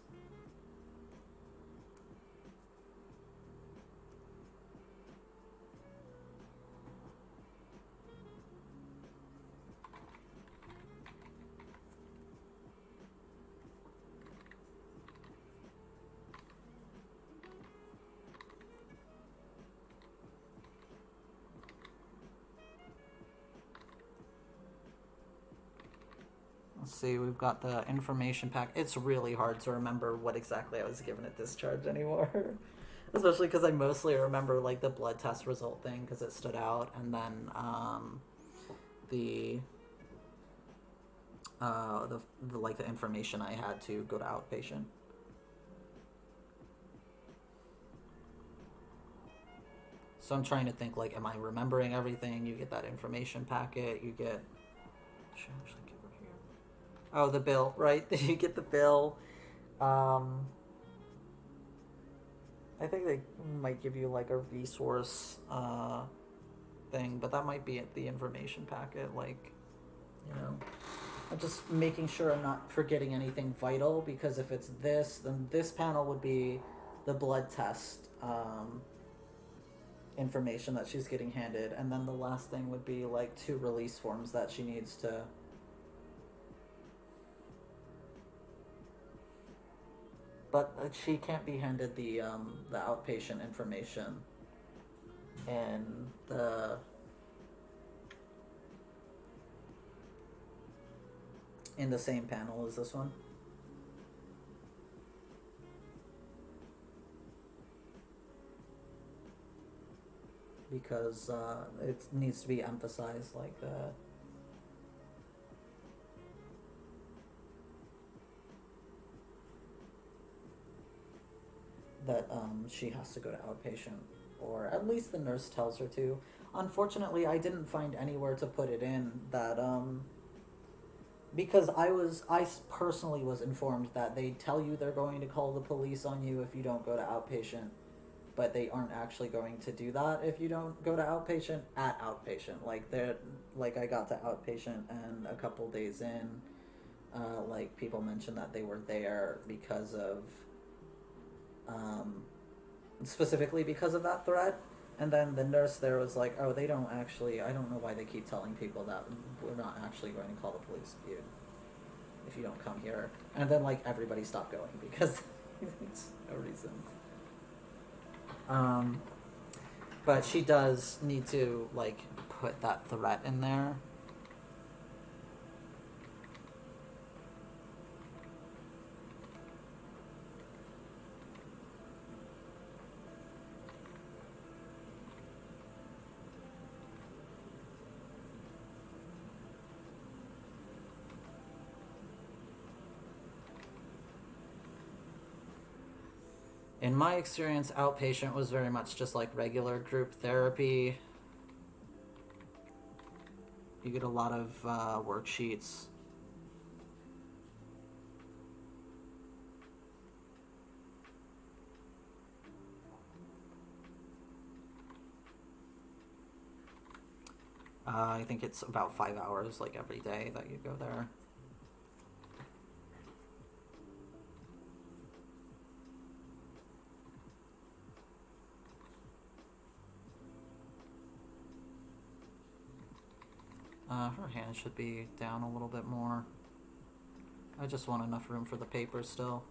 Let's see, we've got the information pack. It's really hard to remember what exactly I was given at discharge anymore. Especially because I mostly remember like the blood test result thing because it stood out, and then the like the information I had to go to outpatient. So I'm trying to think like, am I remembering everything? You get that information packet. You get. Should I actually give her here? Oh, the bill, right? You get the bill. I think they might give you like a resource thing, but that might be the information packet. Like, you know, I'm just making sure I'm not forgetting anything vital, because if it's this, then this panel would be the blood test information that she's getting handed, and then the last thing would be like 2 release forms that she needs to. But she can't be handed the outpatient information and the in the same panel as this one. Because it needs to be emphasized like that she has to go to outpatient, or at least the nurse tells her to. Unfortunately, I didn't find anywhere to put it in that because I personally was informed that they tell you they're going to call the police on you if you don't go to outpatient, but they aren't actually going to do that if you don't go to outpatient at outpatient. Like they're like I got to outpatient, and a couple days in, like people mentioned that they were there because of um, specifically because of that threat. And then the nurse there was like, "Oh, they don't actually. I don't know why they keep telling people that we're not actually going to call the police if you don't come here." And then like everybody stopped going because there's no reason. Um, but she does need to like put that threat in there. In my experience, outpatient was very much just like regular group therapy. You get a lot of worksheets. I think it's about 5 hours, like every day that you go there. Her hand should be down a little bit more. I just want enough room for the paper still.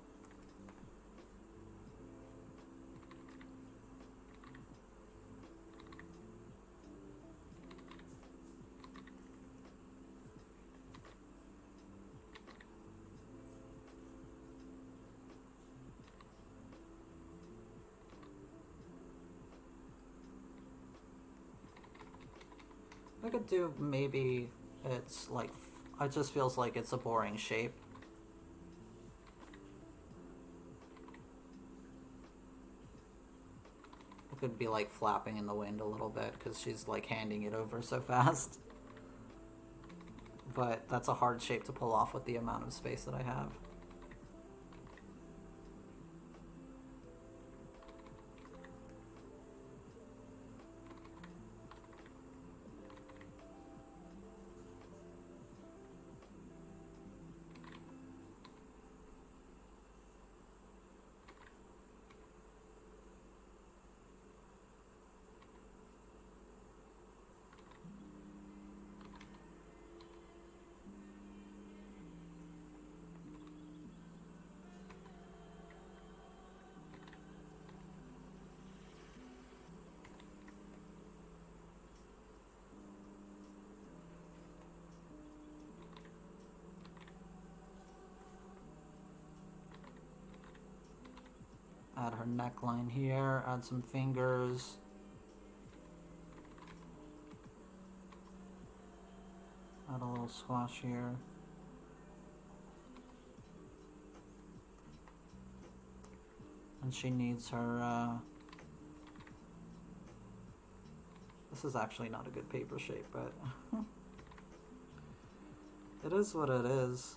I could do maybe it's like, it just feels like it's a boring shape. It could be like flapping in the wind a little bit because she's like handing it over so fast. But that's a hard shape to pull off with the amount of space that I have. Add her neckline here, add some fingers. Add a little squash here. And she needs her, this is actually not a good paper shape, but it is what it is.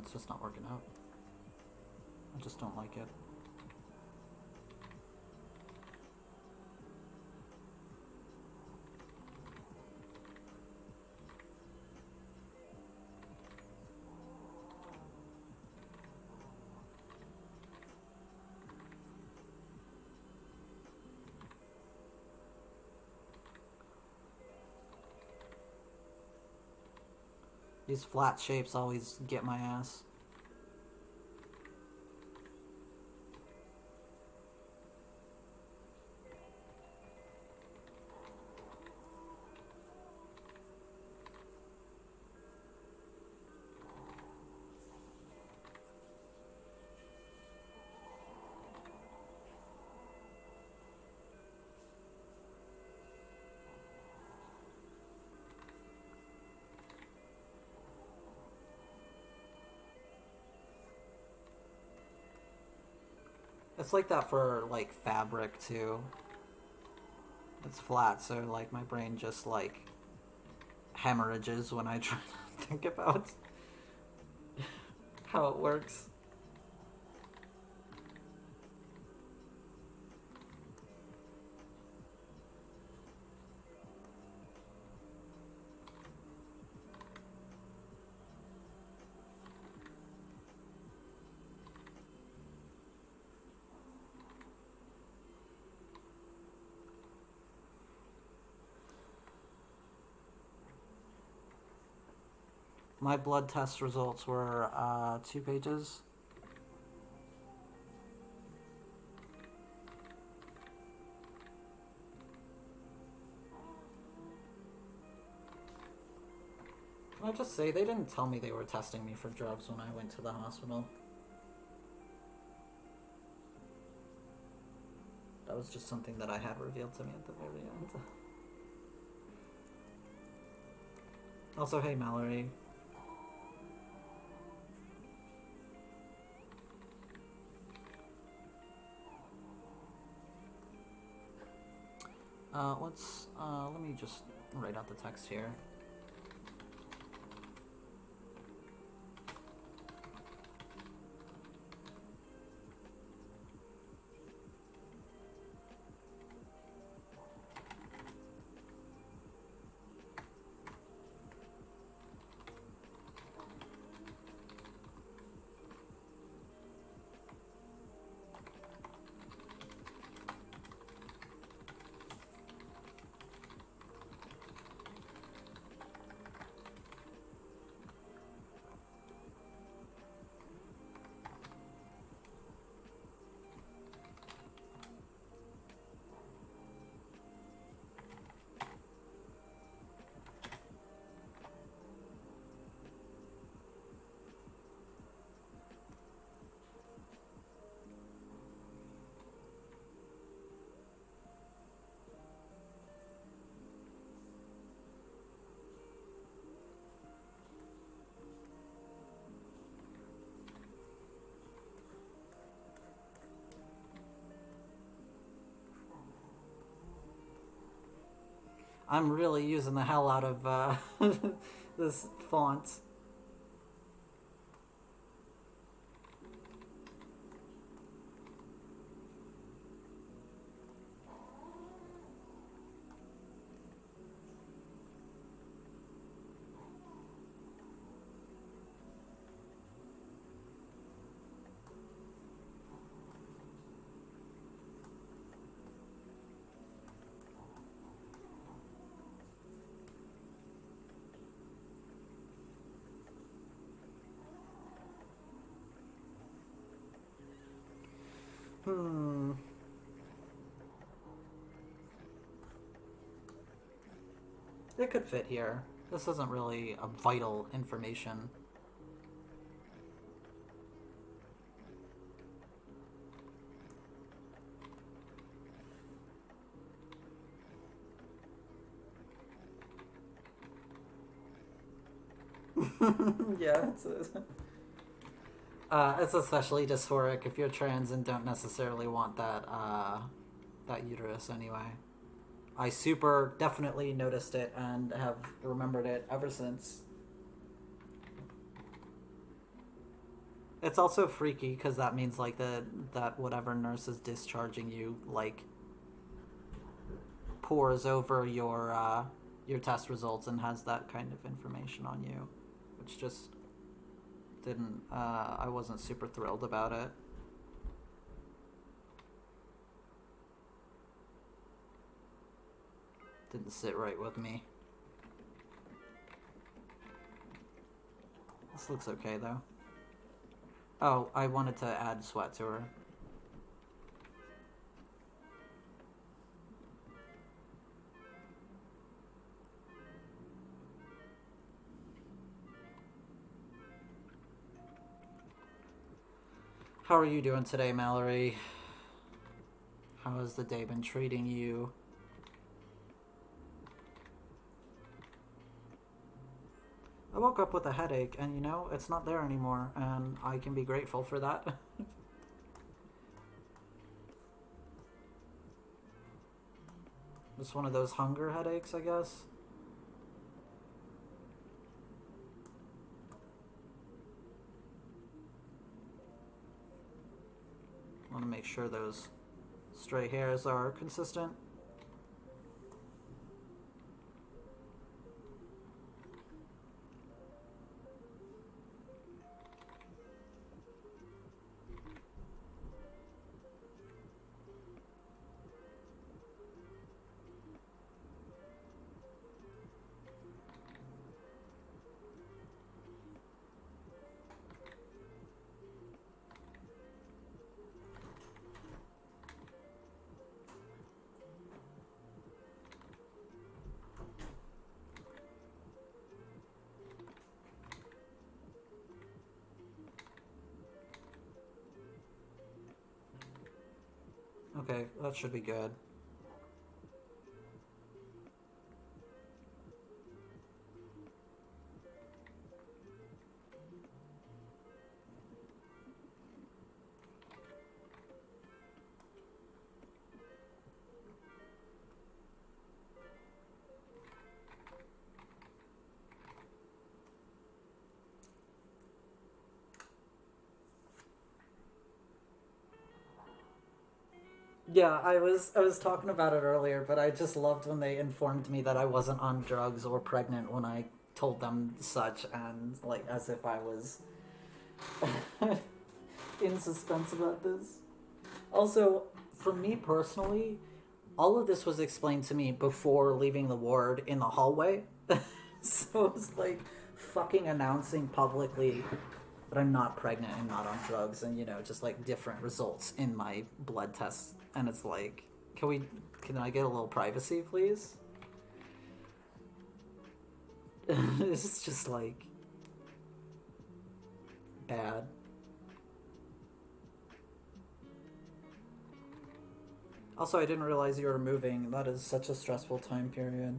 it's just not working out. I just don't like it. These flat shapes always get my ass. It's like that for like fabric too. It's flat, so like my brain just like hemorrhages when I try to think about how it works. My blood test results were 2 pages. Can I just say, they didn't tell me they were testing me for drugs when I went to the hospital. That was just something that I had revealed to me at the very end. Also, hey Mallory. Let me just write out the text here. I'm really using the hell out of this font. It could fit here. This isn't really a vital information. Yeah, it's especially dysphoric if you're trans and don't necessarily want that that uterus anyway. I super definitely noticed it and have remembered it ever since. It's also freaky because that means like that whatever nurse is discharging you like pores over your test results and has that kind of information on you, which just didn't. I wasn't super thrilled about it. Didn't sit right with me. This looks okay though. Oh, I wanted to add sweat to her. How are you doing today, Mallory? How has the day been treating you? I woke up with a headache, and you know, it's not there anymore, and I can be grateful for that. Just one of those hunger headaches, I guess. Want to make sure those stray hairs are consistent. Okay, that should be good. Yeah, I was talking about it earlier, but I just loved when they informed me that I wasn't on drugs or pregnant when I told them such, and like as if I was in suspense about this. Also, for me personally, all of this was explained to me before leaving the ward in the hallway. So it was like fucking announcing publicly that I'm not pregnant and not on drugs, and you know, just like different results in my blood tests. And it's like, can I get a little privacy, please? It's just like bad. Also, I didn't realize you were moving. That is such a stressful time period.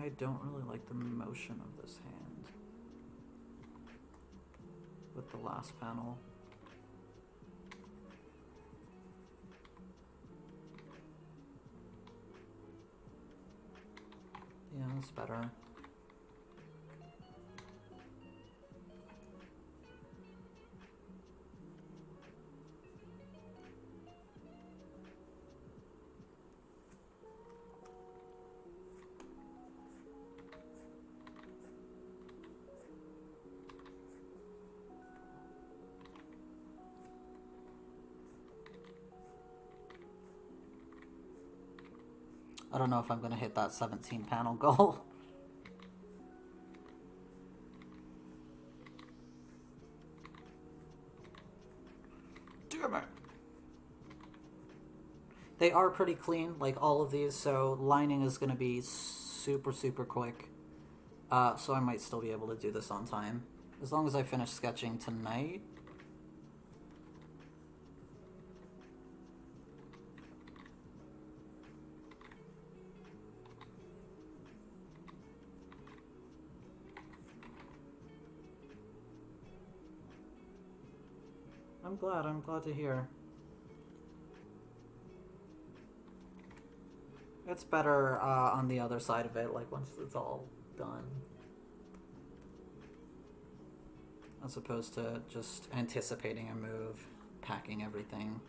I don't really like the motion of this hand with the last panel. Yeah, that's better. I don't know if I'm gonna hit that 17 panel goal. Damn it. They are pretty clean, like all of these, so lining is gonna be super, super quick. So I might still be able to do this on time. As long as I finish sketching tonight. I'm glad to hear. It's better on the other side of it, like once it's all done, as opposed to just anticipating a move, packing everything.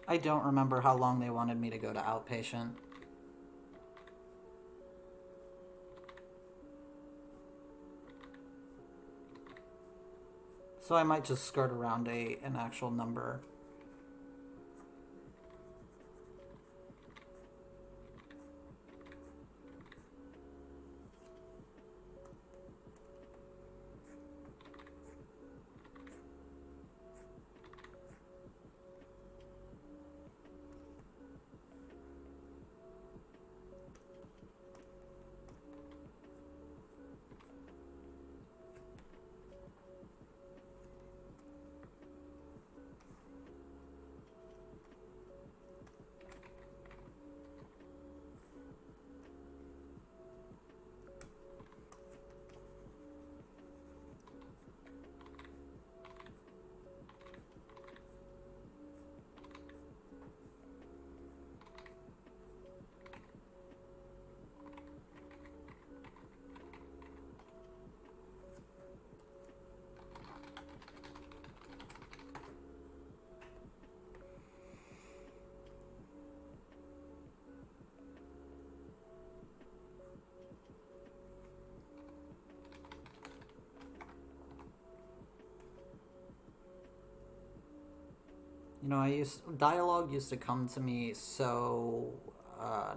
I don't remember how long they wanted me to go to outpatient. So I might just skirt around an actual number. You know, dialogue used to come to me so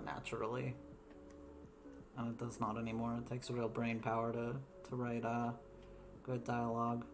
naturally, and it does not anymore. It takes real brain power to write good dialogue.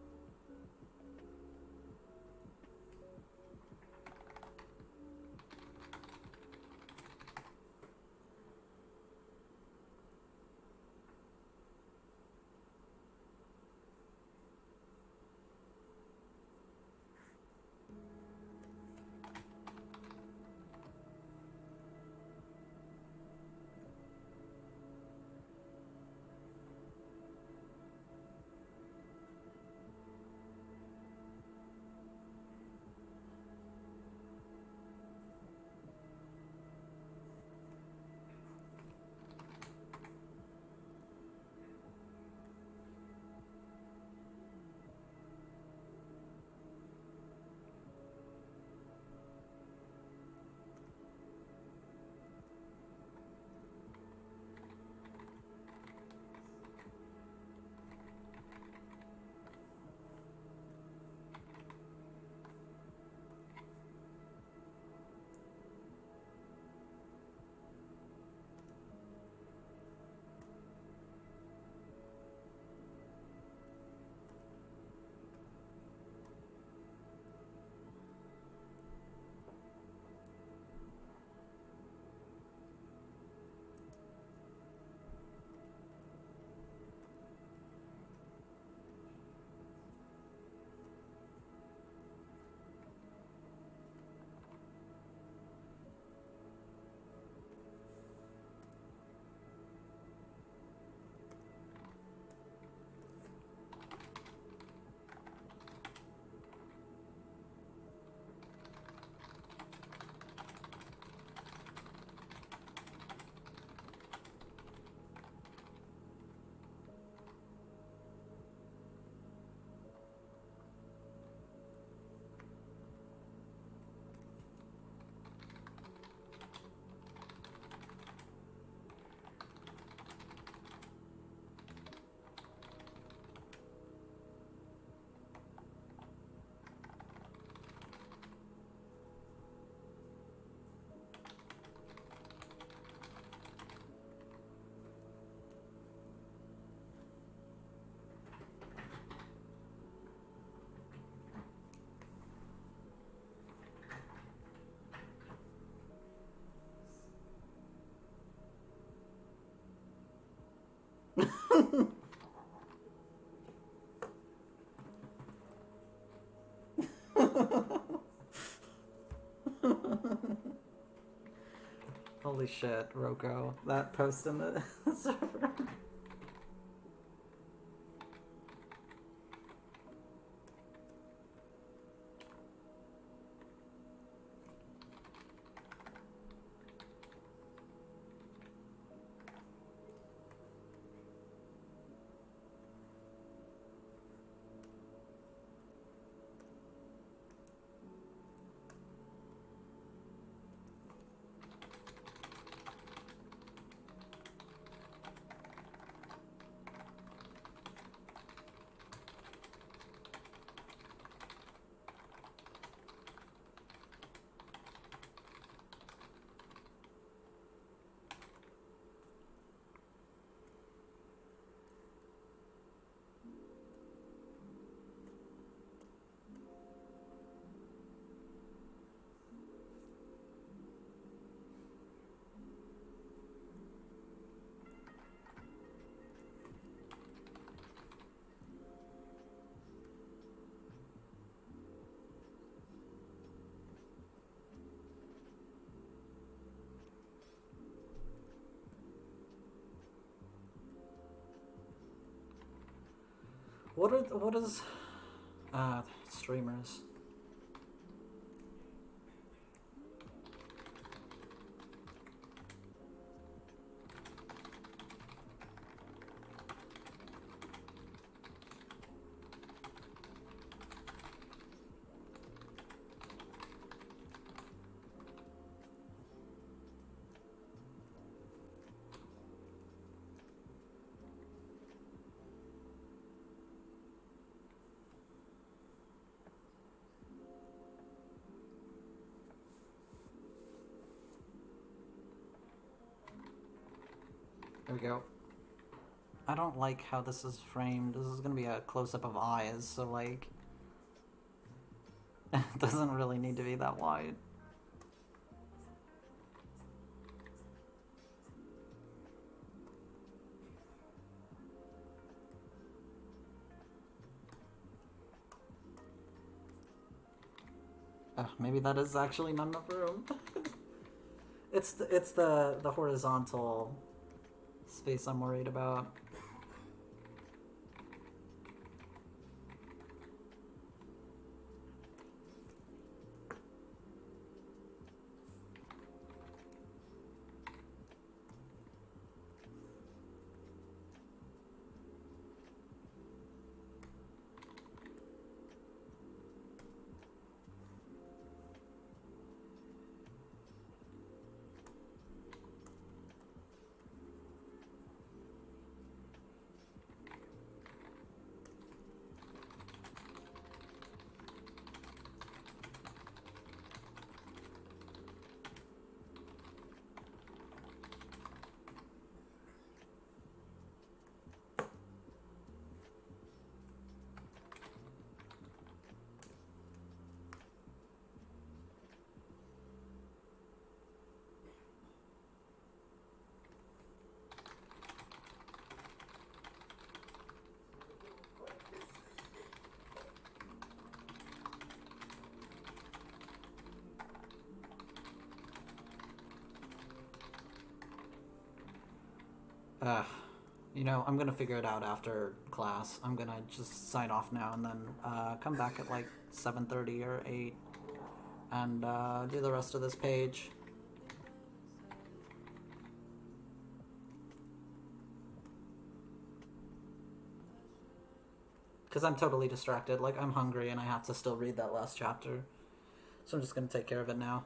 Holy shit, Roko. That post in the server. What is streamers? There we go. I don't like how this is framed. This is gonna be a close-up of eyes, so like... it doesn't really need to be that wide. Maybe that is actually not enough room. It's the horizontal space I'm worried about. You know, I'm gonna figure it out after class. I'm gonna just sign off now and then come back at like 7:30 or 8 and do the rest of this page. Because I'm totally distracted. Like, I'm hungry and I have to still read that last chapter. So I'm just gonna take care of it now.